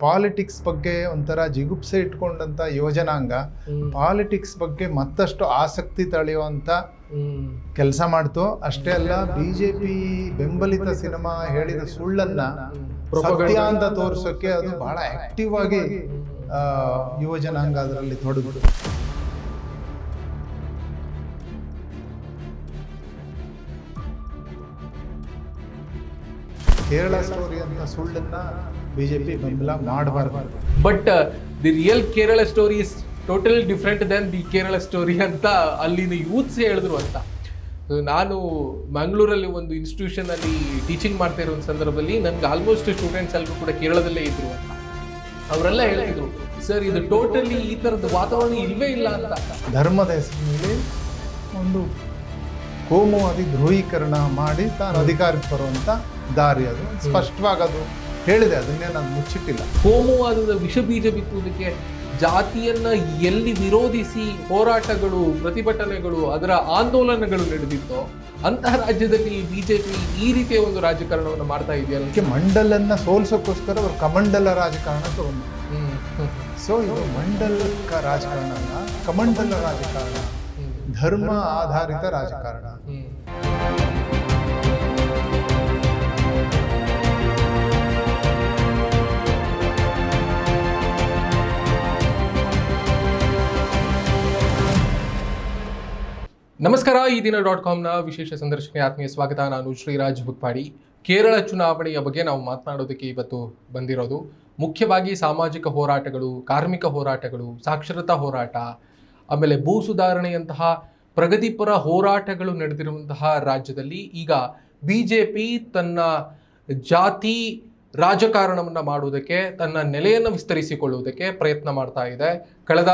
Politics ಬಗ್ಗೆ ಒಂಥರ ಜಿಗುಪ್ಸೆ ಇಟ್ಕೊಂಡಂತ ಯೋಜನಾಂಗ politics ಬಗ್ಗೆ ಮತ್ತಷ್ಟು ಆಸಕ್ತಿ ತಳೆಯುವಂತ ಕೆಲಸ ಮಾಡ್ತು. ಅಷ್ಟೇ ಅಲ್ಲ, ಬಿಜೆಪಿ ಬೆಂಬಲಿತ ಸಿನಿಮಾ ಹೇಳಿದ ಸುಳ್ಳನ್ನ ಸತ್ಯ ಅಂತ ತೋರ್ಸೋಕೆ ಅದು ಬಹಳ ಆಕ್ಟಿವ್ ಆಗಿ ಯುವಜನಾಂಗ ಅದರಲ್ಲಿ ತೊಡಗಿತು. ಕೇರಳ ಸ್ಟೋರಿ ಅಂತ ಸುಳ್ಳನ್ನ ಬಿಜೆಪಿ ಬೆಂಬಲ ಮಾಡಬಾರ್ದು. But the real Kerala story is totally different than the Kerala story ಅಂತ ಅಲ್ಲಿನ ಯೂತ್ಸ್ ಹೇಳಿದ್ರು ಅಂತ. ನಾನು ಮಂಗಳೂರಲ್ಲಿ ಒಂದು ಇನ್ಸ್ಟಿಟ್ಯೂಷನ್ ಅಲ್ಲಿ ಟೀಚಿಂಗ್ ಮಾಡ್ತಾ ಇರೋ ಒಂದು ಸಂದರ್ಭದಲ್ಲಿ ನನ್ಗೆ ಆಲ್ಮೋಸ್ಟ್ ಸ್ಟೂಡೆಂಟ್ಸ್ ಎಲ್ಲರೂ ಕೂಡ ಕೇರಳದಲ್ಲೇ ಇದ್ರು ಅಂತ. ಅವರೆಲ್ಲ ಹೇಳ್ತಿದ್ರು, ಸರ್ ಇದು ಟೋಟಲಿ ಈ ತರದ ವಾತಾವರಣ ಇಲ್ವೇ ಇಲ್ಲ ಅಂತ. ಧರ್ಮದ ಹೆಸರಿನಲ್ಲಿ ಒಂದು ಕೋಮುವಾದಿ ಧ್ರುವೀಕರಣ ಮಾಡಿ ತಾನು ಅಧಿಕಾರಕ್ಕೆ ಬರುವಂತ ದಾರಿ ಅದು ಸ್ಪಷ್ಟವಾಗಿ ಅದು ಹೇಳಿದೆ, ಅದನ್ನೇ ನಾನು ಮುಚ್ಚಿಟ್ಟಿಲ್ಲ. ಕೋಮುವಾದದ ವಿಷ ಬೀಜ ಬಿತ್ತುವುದಕ್ಕೆ ಜಾತಿಯನ್ನ ಎಲ್ಲಿ ವಿರೋಧಿಸಿ ಹೋರಾಟಗಳು, ಪ್ರತಿಭಟನೆಗಳು, ಅದರ ಆಂದೋಲನಗಳು ನಡೆದಿತ್ತೋ ಅಂತಹ ರಾಜ್ಯದಲ್ಲಿ ಬಿಜೆಪಿ ಈ ರೀತಿಯ ಒಂದು ರಾಜಕಾರಣವನ್ನು ಮಾಡ್ತಾ ಇದೆಯಲ್ಲ. ಅದಕ್ಕೆ ಮಂಡಲನ್ನ ಸೋಲ್ಸೋಕ್ಕೋಸ್ಕರ ಅವರು ಕಮಂಡಲ ರಾಜಕಾರಣ ತಗೊಂಡು. ಸೊ ಇದು ಮಂಡಲಕ ರಾಜಕಾರಣ ಅಲ್ಲ, ಕಮಂಡಲ ರಾಜಕಾರಣ, ಧರ್ಮ ಆಧಾರಿತ ರಾಜಕಾರಣ. ನಮಸ್ಕಾರ, ಈ ದಿನ .comನ ವಿಶೇಷ ಸಂದರ್ಶನಕ್ಕೆ ಆತ್ಮೀಯ ಸ್ವಾಗತ. ನಾನು ಶ್ರೀರಾಜ್ ಬುಕ್ಪಾಡಿ. ಕೇರಳ ಚುನಾವಣೆಯ ಬಗ್ಗೆ ನಾವು ಮಾತನಾಡೋದಕ್ಕೆ ಇವತ್ತು ಬಂದಿರೋದು. ಮುಖ್ಯವಾಗಿ ಸಾಮಾಜಿಕ ಹೋರಾಟಗಳು, ಕಾರ್ಮಿಕ ಹೋರಾಟಗಳು, ಸಾಕ್ಷರತಾ ಹೋರಾಟ, ಆಮೇಲೆ ಭೂ ಸುಧಾರಣೆಯಂತಹ ಪ್ರಗತಿಪರ ಹೋರಾಟಗಳು ನಡೆದಿರುವಂತಹ ರಾಜ್ಯದಲ್ಲಿ ಈಗ ಬಿಜೆಪಿ ತನ್ನ ಜಾತಿ ರಾಜಕಾರಣವನ್ನು ಮಾಡುವುದಕ್ಕೆ, ತನ್ನ ನೆಲೆಯನ್ನು ವಿಸ್ತರಿಸಿಕೊಳ್ಳುವುದಕ್ಕೆ ಪ್ರಯತ್ನ ಮಾಡ್ತಾ ಇದೆ. ಕಳೆದ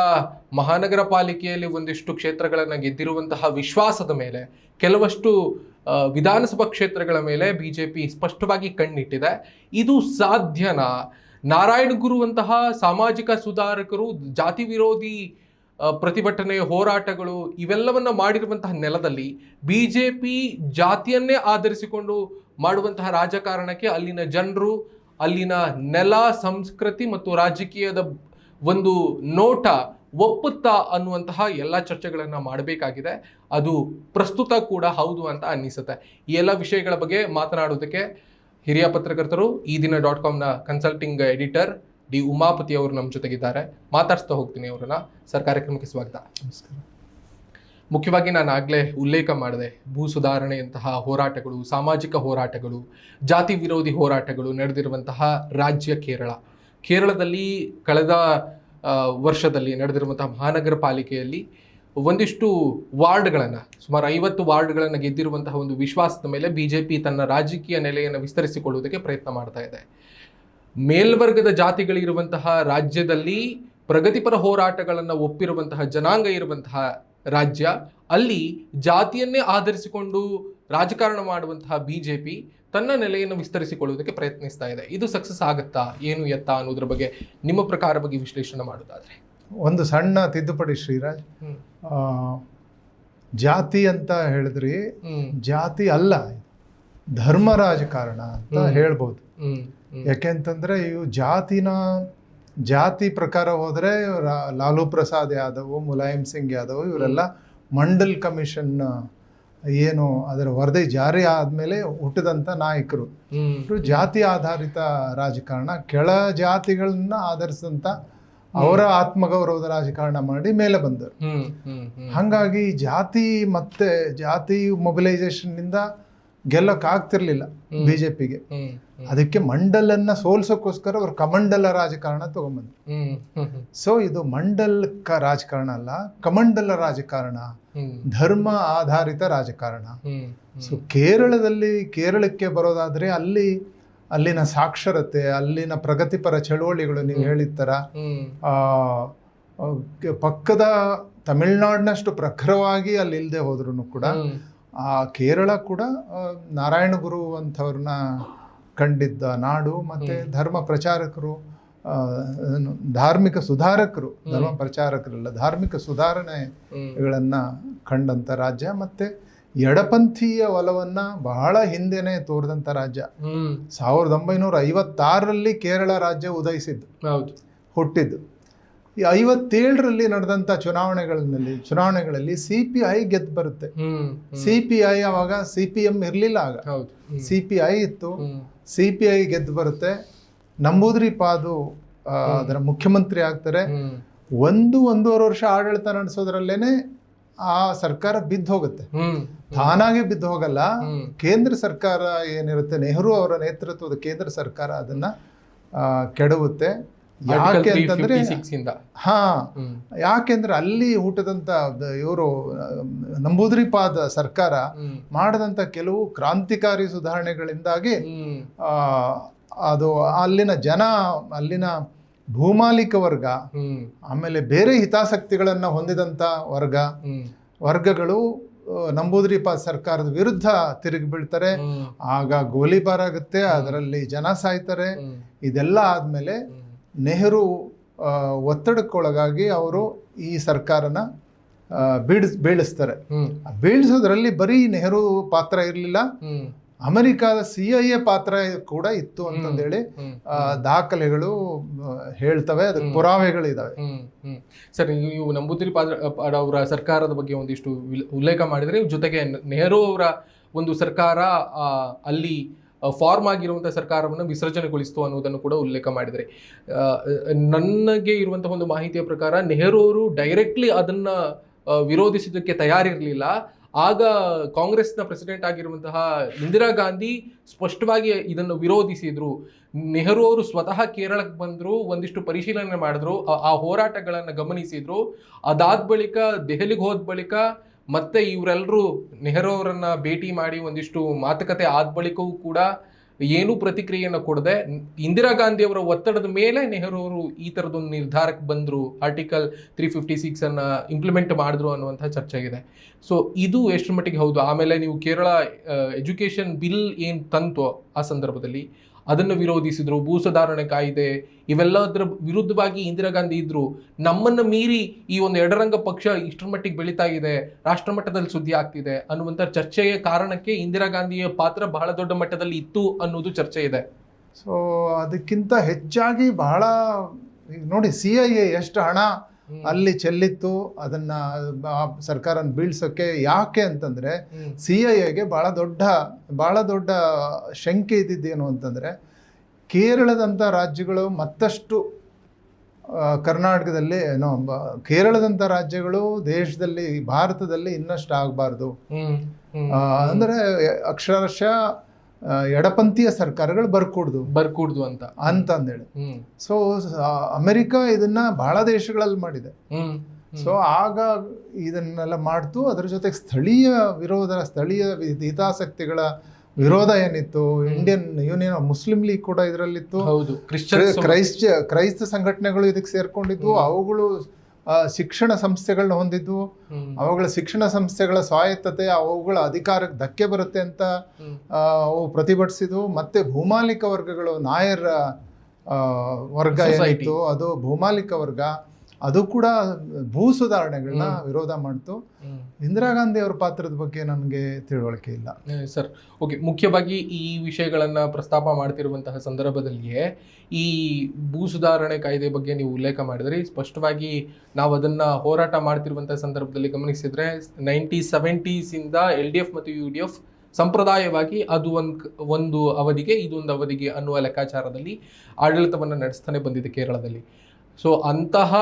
ಮಹಾನಗರ ಪಾಲಿಕೆಯಲ್ಲಿ ಒಂದಿಷ್ಟು ಕ್ಷೇತ್ರಗಳನ್ನು ಗೆದ್ದಿರುವಂತಹ ವಿಶ್ವಾಸದ ಮೇಲೆ ಕೆಲವಷ್ಟು ವಿಧಾನಸಭಾ ಕ್ಷೇತ್ರಗಳ ಮೇಲೆ ಬಿಜೆಪಿ ಸ್ಪಷ್ಟವಾಗಿ ಕಣ್ಣಿಟ್ಟಿದೆ. ಇದು ಸಾಧ್ಯನಾ? ನಾರಾಯಣಗುರು ಅಂತಹ ಸಾಮಾಜಿಕ ಸುಧಾರಕರು, ಜಾತಿ ವಿರೋಧಿ ಪ್ರತಿಭಟನೆ, ಹೋರಾಟಗಳು ಇವೆಲ್ಲವನ್ನ ಮಾಡಿರುವಂತಹ ನೆಲದಲ್ಲಿ ಬಿಜೆಪಿ ಜಾತಿಯನ್ನೇ ಆಧರಿಸಿಕೊಂಡು ಮಾಡುವಂತಹ ರಾಜಕಾರಣಕ್ಕೆ ಅಲ್ಲಿನ ಜನರು, ಅಲ್ಲಿನ ನೆಲ, ಸಂಸ್ಕೃತಿ ಮತ್ತು ರಾಜಕೀಯದ ಒಂದು ನೋಟ ಒಪ್ಪುತ್ತಾ ಅನ್ನುವಂತಹ ಎಲ್ಲ ಚರ್ಚೆಗಳನ್ನು ಮಾಡಬೇಕಾಗಿದೆ. ಅದು ಪ್ರಸ್ತುತ ಕೂಡ ಹೌದು ಅಂತ ಅನ್ನಿಸುತ್ತೆ. ಈ ಎಲ್ಲ ವಿಷಯಗಳ ಬಗ್ಗೆ ಮಾತನಾಡೋದಕ್ಕೆ ಹಿರಿಯ ಪತ್ರಕರ್ತರು, ಈ ದಿನ .comನ ಕನ್ಸಲ್ಟಿಂಗ್ ಎಡಿಟರ್ ಡಿ ಉಮಾಪತಿ ಅವರು ನಮ್ಮ ಜೊತೆಗಿದ್ದಾರೆ. ಮಾತಾಡ್ಸ್ತಾ ಹೋಗ್ತೀನಿ ಅವರನ್ನ. ಸರ್, ಕಾರ್ಯಕ್ರಮಕ್ಕೆ ಸ್ವಾಗತ. ನಮಸ್ಕಾರ. ಮುಖ್ಯವಾಗಿ ನಾನು ಆಗಲೇ ಉಲ್ಲೇಖ ಮಾಡಿದೆ, ಭೂ ಸುಧಾರಣೆಯಂತಹ ಹೋರಾಟಗಳು, ಸಾಮಾಜಿಕ ಹೋರಾಟಗಳು, ಜಾತಿ ವಿರೋಧಿ ಹೋರಾಟಗಳು ನಡೆದಿರುವಂತಹ ರಾಜ್ಯ ಕೇರಳ. ಕೇರಳದಲ್ಲಿ ಕಳೆದ ವರ್ಷದಲ್ಲಿ ನಡೆದಿರುವಂತಹ ಮಹಾನಗರ ಪಾಲಿಕೆಯಲ್ಲಿ ಒಂದಿಷ್ಟು ವಾರ್ಡ್ಗಳನ್ನು, ಸುಮಾರು 50 ವಾರ್ಡ್ಗಳನ್ನು ಗೆದ್ದಿರುವಂತಹ ಒಂದು ವಿಶ್ವಾಸದ ಮೇಲೆ ಬಿಜೆಪಿ ತನ್ನ ರಾಜಕೀಯ ನೆಲೆಯನ್ನು ವಿಸ್ತರಿಸಿಕೊಳ್ಳುವುದಕ್ಕೆ ಪ್ರಯತ್ನ ಮಾಡ್ತಾ ಇದೆ. ಮೇಲ್ವರ್ಗದ ಜಾತಿಗಳಿರುವಂತಹ ರಾಜ್ಯದಲ್ಲಿ ಪ್ರಗತಿಪರ ಹೋರಾಟಗಳನ್ನು ಒಪ್ಪಿರುವಂತಹ ಜನಾಂಗ ಇರುವಂತಹ ರಾಜ್ಯ, ಅಲ್ಲಿ ಜಾತಿಯನ್ನೇ ಆಧರಿಸಿಕೊಂಡು ರಾಜಕಾರಣ ಮಾಡುವಂತಹ ಬಿಜೆಪಿ ತನ್ನ ನೆಲೆಯನ್ನು ವಿಸ್ತರಿಸಿಕೊಳ್ಳುವುದಕ್ಕೆ ಪ್ರಯತ್ನಿಸ್ತಾ ಇದೆ. ಇದು ಸಕ್ಸಸ್ ಆಗುತ್ತಾ, ಏನು ಎತ್ತಾ ಅನ್ನೋದ್ರ ಬಗ್ಗೆ ನಿಮ್ಮ ಪ್ರಕಾರ ಬಗ್ಗೆ ವಿಶ್ಲೇಷಣೆ ಮಾಡೋದಾದ್ರೆ? ಒಂದು ಸಣ್ಣ ತಿದ್ದುಪಡಿ ಶ್ರೀರಾಜ್. ಜಾತಿ ಅಂತ ಹೇಳಿದ್ರಿ, ಜಾತಿ ಅಲ್ಲ, ಧರ್ಮ ರಾಜಕಾರಣ ಅಂತ ಹೇಳ್ಬೋದು. ಯಾಕೆಂತಂದ್ರೆ ಇವು ಜಾತಿ ಪ್ರಕಾರ ಹೋದ್ರೆ ಲಾಲೂ ಪ್ರಸಾದ್ ಯಾದವ್, ಮುಲಾಯಂ ಸಿಂಗ್ ಯಾದವ್ ಇವರೆಲ್ಲ ಮಂಡಲ್ ಕಮಿಷನ್ ಏನು ಅದರ ವರದಿ ಜಾರಿ ಆದ್ಮೇಲೆ ಹುಟ್ಟಿದಂತ ನಾಯಕರು. ಜಾತಿ ಆಧಾರಿತ ರಾಜಕಾರಣ, ಕೆಳ ಜಾತಿಗಳನ್ನ ಆಧರಿಸಿದಂತ ಅವರ ಆತ್ಮಗೌರವದ ರಾಜಕಾರಣ ಮಾಡಿ ಮೇಲೆ ಬಂದರು. ಹಂಗಾಗಿ ಜಾತಿ ಮೊಬಿಲೈಸೇಷನ್ ನಿಂದ ಗೆಲ್ಲಕ್ ಆಗ್ತಿರ್ಲಿಲ್ಲ ಬಿಜೆಪಿಗೆ. ಅದಕ್ಕೆ ಮಂಡಲನ್ನ ಸೋಲ್ಸೋಕ್ಕೋಸ್ಕರ ಅವರು ಕಮಂಡಲ ರಾಜಕಾರಣ ತಗೊಂಡ್ಬಂದ್ರು. ಸೊ ಇದು ಮಂಡಲಕ ರಾಜಕಾರಣ ಅಲ್ಲ, ಕಮಂಡಲ ರಾಜಕಾರಣ, ಧರ್ಮ ಆಧಾರಿತ ರಾಜಕಾರಣ. ಸೊ ಕೇರಳಕ್ಕೆ ಬರೋದಾದ್ರೆ ಅಲ್ಲಿನ ಸಾಕ್ಷರತೆ, ಅಲ್ಲಿನ ಪ್ರಗತಿಪರ ಚಳುವಳಿಗಳು, ನೀವು ಹೇಳಿದ ತರ ಪಕ್ಕದ ತಮಿಳ್ನಾಡಿನಷ್ಟು ಪ್ರಖರವಾಗಿ ಅಲ್ಲಿ ಇಲ್ಲದೆ ಹೋದ್ರು ಕೂಡ ಆ ಕೇರಳ ಕೂಡ ನಾರಾಯಣಗುರು ಅಂಥವ್ರನ್ನ ಕಂಡಿದ್ದ ನಾಡು. ಮತ್ತೆ ಧರ್ಮ ಪ್ರಚಾರಕರು, ಧಾರ್ಮಿಕ ಸುಧಾರಕರು, ಧರ್ಮ ಪ್ರಚಾರಕರಲ್ಲ, ಧಾರ್ಮಿಕ ಸುಧಾರಣೆಗಳನ್ನ ಕಂಡಂತ ರಾಜ್ಯ. ಮತ್ತೆ ಎಡಪಂಥೀಯ ಒಲವನ್ನು ಬಹಳ ಹಿಂದೆನೇ ತೋರಿದಂಥ ರಾಜ್ಯ. 1956ರಲ್ಲಿ ಕೇರಳ ರಾಜ್ಯ ಉದಯಿಸಿದ್ದು, ಹೌದು, ಹುಟ್ಟಿದ್ದು. ಈ 57ರಲ್ಲಿ ನಡೆದಂಥ ಚುನಾವಣೆಗಳಲ್ಲಿ CPI ಗೆದ್ದು ಬರುತ್ತೆ. CPI ಅವಾಗ CPM ಇರಲಿಲ್ಲ, ಆಗ CPI ಇತ್ತು. CPI ಗೆದ್ದು ಬರುತ್ತೆ. ನಂಬೂದ್ರಿಪಾದು ಅದರ ಮುಖ್ಯಮಂತ್ರಿ ಆಗ್ತಾರೆ. 1-1.5 ವರ್ಷ ಆಡಳಿತ ನಡೆಸೋದ್ರಲ್ಲೇನೆ ಆ ಸರ್ಕಾರ ಬಿದ್ದು ಹೋಗುತ್ತೆ. ತಾನಾಗೆ ಬಿದ್ದು ಹೋಗಲ್ಲ. ಕೇಂದ್ರ ಸರ್ಕಾರ ಏನಿರುತ್ತೆ, ನೆಹರು ಅವರ ನೇತೃತ್ವದ ಕೇಂದ್ರ ಸರ್ಕಾರ ಅದನ್ನ ಕೆಡವುತ್ತೆ. ಯಾಕೆ ಅಂತಂದ್ರೆ ಯಾಕೆಂದ್ರೆ ಅಲ್ಲಿ ಹುಟ್ಟದಂತ ಇವರು ನಂಬೂದ್ರಿಪಾದ ಸರ್ಕಾರ ಮಾಡದಂತ ಕೆಲವು ಕ್ರಾಂತಿಕಾರಿ ಸುಧಾರಣೆಗಳಿಂದಾಗಿ ಅದು ಅಲ್ಲಿನ ಜನ, ಅಲ್ಲಿನ ಭೂಮಾಲೀಕ ವರ್ಗ, ಆಮೇಲೆ ಬೇರೆ ಹಿತಾಸಕ್ತಿಗಳನ್ನ ಹೊಂದಿದಂತ ವರ್ಗಗಳು ನಂಬೂದ್ರಿಪಾದ್ ಸರ್ಕಾರದ ವಿರುದ್ಧ ತಿರುಗಿ ಬೀಳ್ತಾರೆ. ಆಗ ಗೋಲಿಬಾರ್ ಆಗುತ್ತೆ, ಅದರಲ್ಲಿ ಜನ ಸಾಯ್ತಾರೆ. ಇದೆಲ್ಲ ಆದ್ಮೇಲೆ ನೆಹರು ಒತ್ತಡಕ್ಕೊಳಗಾಗಿ ಅವರು ಈ ಸರ್ಕಾರನ ಬೀಳಿಸ್ತಾರೆ. ಬೀಳಿಸೋದ್ರಲ್ಲಿ ಬರೀ ನೆಹರು ಪಾತ್ರ ಇರಲಿಲ್ಲ, ಅಮೆರಿಕಾದ CIA ಪಾತ್ರ ಕೂಡ ಇತ್ತು ಅಂತಂದೇಳಿ ದಾಖಲೆಗಳು ಹೇಳ್ತವೆ, ಅದಕ್ಕೆ ಪುರಾವೆಗಳಿದಾವೆ. ಸರ್, ನೀವು ನಂಬೂದ್ರಿಪಾದ್ ಅವರ ಸರ್ಕಾರದ ಬಗ್ಗೆ ಒಂದಿಷ್ಟು ಉಲ್ಲೇಖ ಮಾಡಿದ್ರೆ, ಜೊತೆಗೆ ನೆಹರು ಅವರ ಒಂದು ಸರ್ಕಾರ ಅಲ್ಲಿ ಫಾರ್ಮ್ ಆಗಿರುವಂತಹ ಸರ್ಕಾರವನ್ನು ವಿಸರ್ಜನೆಗೊಳಿಸ್ತು ಅನ್ನೋದನ್ನು ಕೂಡ ಉಲ್ಲೇಖ ಮಾಡಿದರೆ, ನನಗೆ ಇರುವಂತಹ ಒಂದು ಮಾಹಿತಿಯ ಪ್ರಕಾರ ನೆಹರು ಅವರು ಡೈರೆಕ್ಟ್ಲಿ ಅದನ್ನ ವಿರೋಧಿಸೋದಕ್ಕೆ ತಯಾರಿರಲಿಲ್ಲ. ಆಗ ಕಾಂಗ್ರೆಸ್ನ ಪ್ರೆಸಿಡೆಂಟ್ ಆಗಿರುವಂತಹ ಇಂದಿರಾ ಗಾಂಧಿ ಸ್ಪಷ್ಟವಾಗಿ ಇದನ್ನು ವಿರೋಧಿಸಿದ್ರು. ನೆಹರು ಅವರು ಸ್ವತಃ ಕೇರಳಕ್ಕೆ ಬಂದರು, ಒಂದಿಷ್ಟು ಪರಿಶೀಲನೆ ಮಾಡಿದ್ರು, ಆ ಹೋರಾಟಗಳನ್ನು ಗಮನಿಸಿದ್ರು. ಅದಾದ ಬಳಿಕ ದೆಹಲಿಗೆ ಹೋದ ಬಳಿಕ ಮತ್ತೆ ಇವರೆಲ್ಲರೂ ನೆಹರು ಅವರನ್ನ ಭೇಟಿ ಮಾಡಿ ಒಂದಿಷ್ಟು ಮಾತುಕತೆ ಆದ ಬಳಿಕವೂ ಕೂಡ ಏನೂ ಪ್ರತಿಕ್ರಿಯೆಯನ್ನು ಕೊಡದೆ ಇಂದಿರಾ ಗಾಂಧಿ ಅವರ ಒತ್ತಡದ ಮೇಲೆ ನೆಹರು ಅವರು ಈ ಥರದೊಂದು ನಿರ್ಧಾರಕ್ಕೆ ಬಂದರು, ಆರ್ಟಿಕಲ್ 356 ಅನ್ನ ಇಂಪ್ಲಿಮೆಂಟ್ ಮಾಡಿದ್ರು ಅನ್ನುವಂಥ ಚರ್ಚೆ ಇದೆ. ಸೊ ಇದು ಎಷ್ಟು ಮಟ್ಟಿಗೆ ಹೌದು? ಆಮೇಲೆ ನೀವು ಕೇರಳ ಎಜುಕೇಷನ್ ಬಿಲ್ ಏನು ತಂತು ಆ ಸಂದರ್ಭದಲ್ಲಿ ಅದನ್ನು ವಿರೋಧಿಸಿದ್ರು, ಭೂ ಸುಧಾರಣೆ ಕಾಯ್ದೆ ಇವೆಲ್ಲದರ ವಿರುದ್ಧವಾಗಿ ಇಂದಿರಾ ಗಾಂಧಿ ಇದ್ರು. ನಮ್ಮನ್ನು ಮೀರಿ ಈ ಒಂದು ಎಡರಂಗ ಪಕ್ಷ ಇಷ್ಟರ ಮಟ್ಟಿಗೆ ಬೆಳೀತಾ ಇದೆ, ರಾಷ್ಟ್ರ ಮಟ್ಟದಲ್ಲಿ ಸುದ್ದಿ ಆಗ್ತಿದೆ ಅನ್ನುವಂಥ ಚರ್ಚೆಯ ಕಾರಣಕ್ಕೆ ಇಂದಿರಾ ಗಾಂಧಿಯ ಪಾತ್ರ ಬಹಳ ದೊಡ್ಡ ಮಟ್ಟದಲ್ಲಿ ಇತ್ತು ಅನ್ನೋದು ಚರ್ಚೆ ಇದೆ. ಸೊ ಅದಕ್ಕಿಂತ ಹೆಚ್ಚಾಗಿ ಬಹಳ ನೋಡಿ, CIA ಎಷ್ಟು ಹಣ ಅಲ್ಲಿ ಚೆಲ್ಲಿತ್ತು ಅದನ್ನ ಸರ್ಕಾರನ ಬೀಳ್ಸೋಕೆ. ಯಾಕೆ ಅಂತಂದ್ರೆ CIAಗೆ ಬಹಳ ದೊಡ್ಡ ಶಂಕೆ ಇದ್ದಿದ್ದೇನು ಅಂತಂದ್ರೆ, ಕೇರಳದಂಥ ರಾಜ್ಯಗಳು ಮತ್ತಷ್ಟು ಕರ್ನಾಟಕದಲ್ಲಿ ಕೇರಳದಂಥ ರಾಜ್ಯಗಳು ದೇಶದಲ್ಲಿ, ಭಾರತದಲ್ಲಿ ಇನ್ನಷ್ಟು ಆಗಬಾರ್ದು. ಅಂದ್ರೆ ಅಕ್ಷರಶಃ ಎಡಪಂಥೀಯ ಸರ್ಕಾರಗಳು ಬರ್ಕೂಡ್ದು ಅಂತಂದೇಳಿ. ಸೊ ಅಮೆರಿಕ ಇದನ್ನ ಬಹಳ ದೇಶಗಳಲ್ಲಿ ಮಾಡಿದೆ. ಸೊ ಆಗ ಇದನ್ನೆಲ್ಲ ಮಾಡ್ತು. ಅದ್ರ ಜೊತೆಗೆ ಸ್ಥಳೀಯ ಹಿತಾಸಕ್ತಿಗಳ ವಿರೋಧ ಏನಿತ್ತು, ಇಂಡಿಯನ್ ಯೂನಿಯನ್ ಮುಸ್ಲಿಂ ಲೀಗ್ ಕೂಡ ಇದರಲ್ಲಿತ್ತು, ಕ್ರೈಸ್ತ ಸಂಘಟನೆಗಳು ಇದಕ್ಕೆ ಸೇರ್ಕೊಂಡಿದ್ವು. ಅವುಗಳು ಶಿಕ್ಷಣ ಸಂಸ್ಥೆಗಳನ್ನ ಹೊಂದಿದ್ವು. ಅವುಗಳ ಶಿಕ್ಷಣ ಸಂಸ್ಥೆಗಳ ಸ್ವಾಯತ್ತತೆ, ಅವುಗಳ ಅಧಿಕಾರಕ್ಕೆ ಧಕ್ಕೆ ಬರುತ್ತೆ ಅಂತ ಅವು ಪ್ರತಿಭಟಿಸಿದ್ವು. ಮತ್ತೆ ಭೂಮಾಲೀಕ ವರ್ಗಗಳು, ನಾಯರ್ ವರ್ಗ ಏನಿತ್ತು ಅದು ಭೂಮಾಲೀಕ ವರ್ಗ, ಅದು ಕೂಡ ಭೂ ಸುಧಾರಣೆಗಳನ್ನ ವಿರೋಧ ಮಾಡ್ತು. ಇಂದಿರಾ ಗಾಂಧಿ ಅವರ ಪಾತ್ರದ ಬಗ್ಗೆ ನನಗೆ ತಿಳುವಳಿಕೆ ಇಲ್ಲ ಸರ್. ಓಕೆ, ಮುಖ್ಯವಾಗಿ ಈ ವಿಷಯಗಳನ್ನ ಪ್ರಸ್ತಾಪ ಮಾಡ್ತಿರುವಂತಹ ಸಂದರ್ಭದಲ್ಲಿಯೇ ಈ ಭೂ ಸುಧಾರಣೆ ಕಾಯ್ದೆ ಬಗ್ಗೆ ನೀವು ಉಲ್ಲೇಖ ಮಾಡಿದ್ರಿ. ಸ್ಪಷ್ಟವಾಗಿ ನಾವು ಅದನ್ನ ಹೋರಾಟ ಮಾಡ್ತಿರುವಂತಹ ಸಂದರ್ಭದಲ್ಲಿ ಗಮನಿಸಿದ್ರೆ 1970s ಇಂದ LDF ಮತ್ತು UDF ಸಂಪ್ರದಾಯವಾಗಿ ಅದು ಒಂದು ಅವಧಿಗೆ ಇದೊಂದು ಅವಧಿಗೆ ಅನ್ನುವ ಲೆಕ್ಕಾಚಾರದಲ್ಲಿ ಆಡಳಿತವನ್ನು ನಡೆಸ್ತಾನೆ ಬಂದಿದೆ ಕೇರಳದಲ್ಲಿ. ಸೊ ಅಂತಹ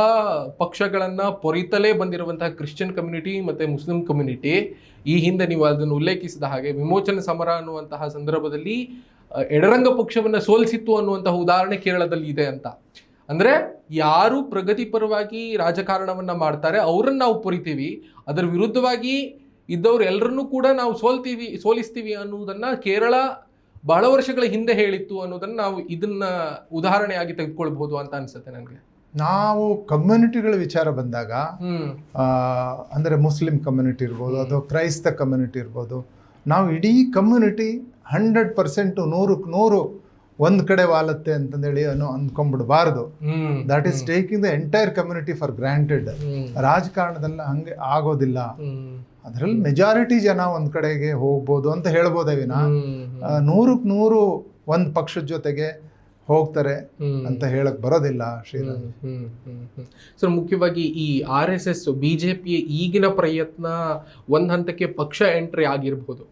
ಪಕ್ಷಗಳನ್ನು ಪೊರಿತಲೇ ಬಂದಿರುವಂತಹ ಕ್ರಿಶ್ಚಿಯನ್ ಕಮ್ಯುನಿಟಿ ಮತ್ತು ಮುಸ್ಲಿಂ ಕಮ್ಯುನಿಟಿ ಈ ಹಿಂದೆ ನೀವು ಅದನ್ನು ಉಲ್ಲೇಖಿಸಿದ ಹಾಗೆ ವಿಮೋಚನೆ ಸಮರ ಅನ್ನುವಂತಹ ಸಂದರ್ಭದಲ್ಲಿ ಎಡರಂಗ ಪಕ್ಷವನ್ನು ಸೋಲಿಸಿತ್ತು ಅನ್ನುವಂತಹ ಉದಾಹರಣೆ ಕೇರಳದಲ್ಲಿ ಇದೆ ಅಂತ. ಅಂದರೆ ಯಾರು ಪ್ರಗತಿಪರವಾಗಿ ರಾಜಕಾರಣವನ್ನು ಮಾಡ್ತಾರೆ ಅವರನ್ನು ನಾವು ಪೊರಿತೀವಿ, ಅದರ ವಿರುದ್ಧವಾಗಿ ಇದ್ದವ್ರು ಎಲ್ಲರನ್ನೂ ಕೂಡ ನಾವು ಸೋಲಿಸ್ತೀವಿ ಅನ್ನುವುದನ್ನು ಕೇರಳ ಬಹಳ ವರ್ಷಗಳ ಹಿಂದೆ ಹೇಳಿತ್ತು ಅನ್ನೋದನ್ನು ನಾವು ಇದನ್ನ ಉದಾಹರಣೆಯಾಗಿ ತೆಗೆದುಕೊಳ್ಬಹುದು ಅಂತ ಅನ್ಸುತ್ತೆ ನನಗೆ. ನಾವು ಕಮ್ಯುನಿಟಿಗಳ ವಿಚಾರ ಬಂದಾಗ ಅಂದರೆ ಮುಸ್ಲಿಂ ಕಮ್ಯುನಿಟಿ ಇರ್ಬೋದು ಅಥವಾ ಕ್ರೈಸ್ತ ಕಮ್ಯುನಿಟಿ ಇರ್ಬೋದು, ನಾವು ಇಡೀ ಕಮ್ಯುನಿಟಿ 100% 100 ಒಂದ್ ಕಡೆ ವಾಲತ್ತೆ ಅಂತಂದೇಳಿ ಅಂದ್ಕೊಂಡ್ಬಿಡ್ಬಾರ್ದು. That is taking the entire community for granted. ರಾಜಕಾರಣದಲ್ಲಿ ಹಂಗೆ ಆಗೋದಿಲ್ಲ. ಅದರಲ್ಲಿ ಮೆಜಾರಿಟಿ ಜನ ಒಂದ್ ಕಡೆಗೆ ಹೋಗ್ಬೋದು ಅಂತ ಹೇಳ್ಬೋದೇ ವಿನ 100% ಒಂದ್ ಪಕ್ಷದ ಜೊತೆಗೆ ಹೋಗ್ತಾರೆ ಅಂತ ಹೇಳಕ್ ಬರೋದಿಲ್ಲ ಶ್ರೀರಾಜ್. ಸರ್, ಮುಖ್ಯವಾಗಿ ಈ RSS BJP ಈಗಿನ ಪ್ರಯತ್ನ ಒಂದ್ ಹಂತಕ್ಕೆ ಪಕ್ಷ ಎಂಟ್ರಿ ಆಗಿರ್ಬೋದು.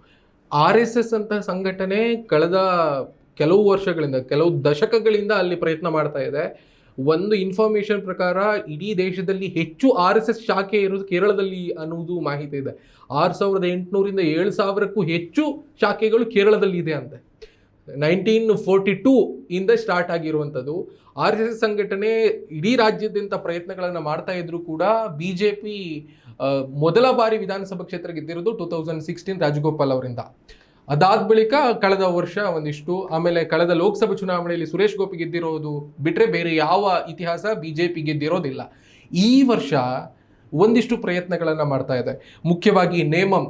RSS ಅಂತ ಸಂಘಟನೆ ಕಳೆದ ಕೆಲವು ವರ್ಷಗಳಿಂದ, ಕೆಲವು ದಶಕಗಳಿಂದ ಅಲ್ಲಿ ಪ್ರಯತ್ನ ಮಾಡ್ತಾ ಇದೆ. ಒಂದು ಇನ್ಫಾರ್ಮೇಶನ್ ಪ್ರಕಾರ ಇಡೀ ದೇಶದಲ್ಲಿ ಹೆಚ್ಚು RSS ಶಾಖೆ ಇರೋದು ಕೇರಳದಲ್ಲಿ ಅನ್ನುವುದು ಮಾಹಿತಿ ಇದೆ. 6800ರಿಂದ 7000ಕ್ಕೂ ಹೆಚ್ಚು ಶಾಖೆಗಳು ಕೇರಳದಲ್ಲಿ ಇದೆ ಅಂತೆ. 1942 ಇಂದ ಸ್ಟಾರ್ಟ್ ಆಗಿರುವಂಥದ್ದು. RSS ಸಂಘಟನೆ ಇಡೀ ರಾಜ್ಯಾದ್ಯಂತ ಪ್ರಯತ್ನಗಳನ್ನು ಮಾಡ್ತಾ ಇದ್ರು ಕೂಡ BJP ಮೊದಲ ಬಾರಿ ವಿಧಾನಸಭಾ ಕ್ಷೇತ್ರ ಗೆದ್ದಿರೋದು 2016 ರಾಜಗೋಪಾಲ್ ಅವರಿಂದ. ಅದಾದ ಬಳಿಕ ಕಳೆದ ವರ್ಷ ಒಂದಿಷ್ಟು, ಆಮೇಲೆ ಕಳೆದ ಲೋಕಸಭಾ ಚುನಾವಣೆಯಲ್ಲಿ ಸುರೇಶ್ ಗೋಪಿ ಗೆದ್ದಿರೋದು ಬಿಟ್ರೆ ಬೇರೆ ಯಾವ ಇತಿಹಾಸ BJP ಗೆದ್ದಿರೋದಿಲ್ಲ. ಈ ವರ್ಷ ಒಂದಿಷ್ಟು ಪ್ರಯತ್ನಗಳನ್ನು ಮಾಡ್ತಾ ಇದೆ. ಮುಖ್ಯವಾಗಿ ನೇಮಂ,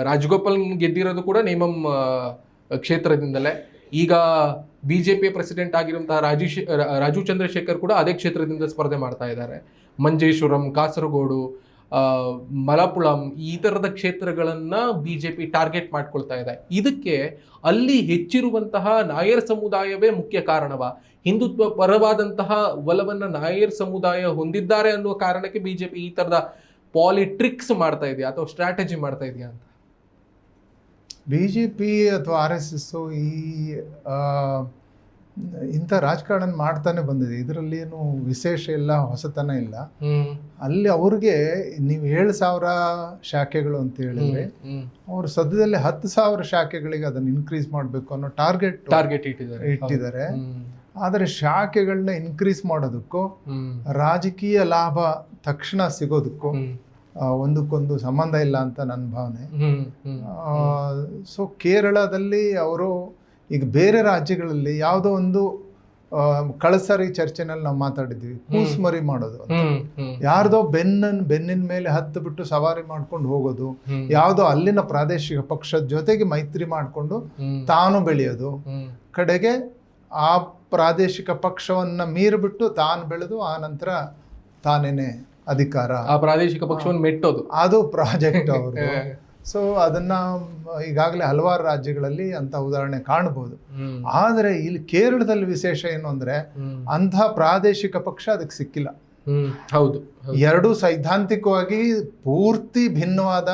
ರಾಜಗೋಪಾಲ್ ಗೆದ್ದಿರೋದು ಕೂಡ ನೇಮಂ ಕ್ಷೇತ್ರದಿಂದಲೇ. ಈಗ BJP ಪ್ರೆಸಿಡೆಂಟ್ ಆಗಿರುವಂತಹ ರಾಜು ಚಂದ್ರಶೇಖರ್ ಕೂಡ ಅದೇ ಕ್ಷೇತ್ರದಿಂದ ಸ್ಪರ್ಧೆ ಮಾಡ್ತಾ ಇದ್ದಾರೆ. ಮಂಜೇಶ್ವರಂ, ಕಾಸರಗೋಡು, ಮಲಪುಳಂ ಈ ಥರದ ಕ್ಷೇತ್ರಗಳನ್ನು BJP ಟಾರ್ಗೆಟ್ ಮಾಡ್ಕೊಳ್ತಾ ಇದೆ. ಇದಕ್ಕೆ ಅಲ್ಲಿ ಹೆಚ್ಚಿರುವಂತಹ ನಾಯರ್ ಸಮುದಾಯವೇ ಮುಖ್ಯ ಕಾರಣವ? ಹಿಂದುತ್ವ ಪರವಾದಂತಹ ಒಲವನ್ನು ನಾಯರ್ ಸಮುದಾಯ ಹೊಂದಿದ್ದಾರೆ ಅನ್ನುವ ಕಾರಣಕ್ಕೆ BJP ಈ ಥರದ ಪಾಲಿಟ್ರಿಕ್ಸ್ ಮಾಡ್ತಾ ಇದೆಯಾ ಅಥವಾ ಸ್ಟ್ರಾಟಜಿ ಮಾಡ್ತಾ ಇದೆಯಾ ಅಂತ? BJP ಅಥವಾ RSS ಇಂಥ ರಾಜಕಾರಣ ಮಾಡ್ತಾನೆ ಬಂದಿದೆ. ಇದರಲ್ಲಿ ಏನು ವಿಶೇಷ ಇಲ್ಲ, ಹೊಸತನ ಇಲ್ಲ. ಅಲ್ಲಿ ಅವ್ರಿಗೆ ನೀವು 7,000 ಶಾಖೆಗಳು ಅಂತ ಹೇಳಿದ್ರೆ ಅವರು ಸದ್ಯದಲ್ಲಿ 10,000 ಶಾಖೆಗಳಿಗೆ ಅದನ್ನು ಇನ್ಕ್ರೀಸ್ ಮಾಡಬೇಕು ಅನ್ನೋ ಟಾರ್ಗೆಟ್ ಇಟ್ಟಿದ್ದಾರೆ. ಆದರೆ ಶಾಖೆಗಳನ್ನ ಇನ್ಕ್ರೀಸ್ ಮಾಡೋದಕ್ಕೂ ರಾಜಕೀಯ ಲಾಭ ತಕ್ಷಣ ಸಿಗೋದಕ್ಕೂ ಒಂದಕ್ಕೊಂದು ಸಂಬಂಧ ಇಲ್ಲ ಅಂತ ನನ್ನ ಭಾವನೆ. ಸೊ ಕೇರಳದಲ್ಲಿ ಅವರು ಈಗ ಬೇರೆ ರಾಜ್ಯಗಳಲ್ಲಿ ಯಾವುದೋ ಒಂದು ಕಳಸರಿ ಚರ್ಚೆನಲ್ಲಿ ನಾವು ಮಾತಾಡಿದ್ವಿ, ಕೂಸ್ಮರಿ ಮಾಡೋದು ಅಂತ. ಯಾರ್ದೋ ಬೆನ್ನಿನ ಮೇಲೆ ಹತ್ತು ಬಿಟ್ಟು ಸವಾರಿ ಮಾಡ್ಕೊಂಡು ಹೋಗೋದು, ಯಾವುದೋ ಅಲ್ಲಿನ ಪ್ರಾದೇಶಿಕ ಪಕ್ಷದ ಜೊತೆಗೆ ಮೈತ್ರಿ ಮಾಡಿಕೊಂಡು ತಾನು ಬೆಳೆಯೋದು, ಕಡೆಗೆ ಆ ಪ್ರಾದೇಶಿಕ ಪಕ್ಷವನ್ನ ಮೀರಿಬಿಟ್ಟು ತಾನು ಬೆಳೆದು ಆ ನಂತರ ತಾನೇನೆ ಅಧಿಕಾರ, ಆ ಪ್ರಾದೇಶಿಕ ಪಕ್ಷವನ್ನು ಮೆಟ್ಟೋದು, ಅದು ಪ್ರಾಜೆಕ್ಟ್ ಅವರು. ಸೊ ಅದನ್ನ ಈಗಾಗಲೇ ಹಲವಾರು ರಾಜ್ಯಗಳಲ್ಲಿ ಅಂತ ಉದಾಹರಣೆ ಕಾಣಬಹುದು. ಆದರೆ ಇಲ್ಲಿ ಕೇರಳದಲ್ಲಿ ವಿಶೇಷ ಏನು ಅಂದ್ರೆ ಅಂಥ ಪ್ರಾದೇಶಿಕ ಪಕ್ಷ ಅದಕ್ಕೆ ಸಿಕ್ಕಿಲ್ಲ. ಹೌದು, ಎರಡು ಸೈದ್ಧಾಂತಿಕವಾಗಿ ಪೂರ್ತಿ ಭಿನ್ನವಾದ,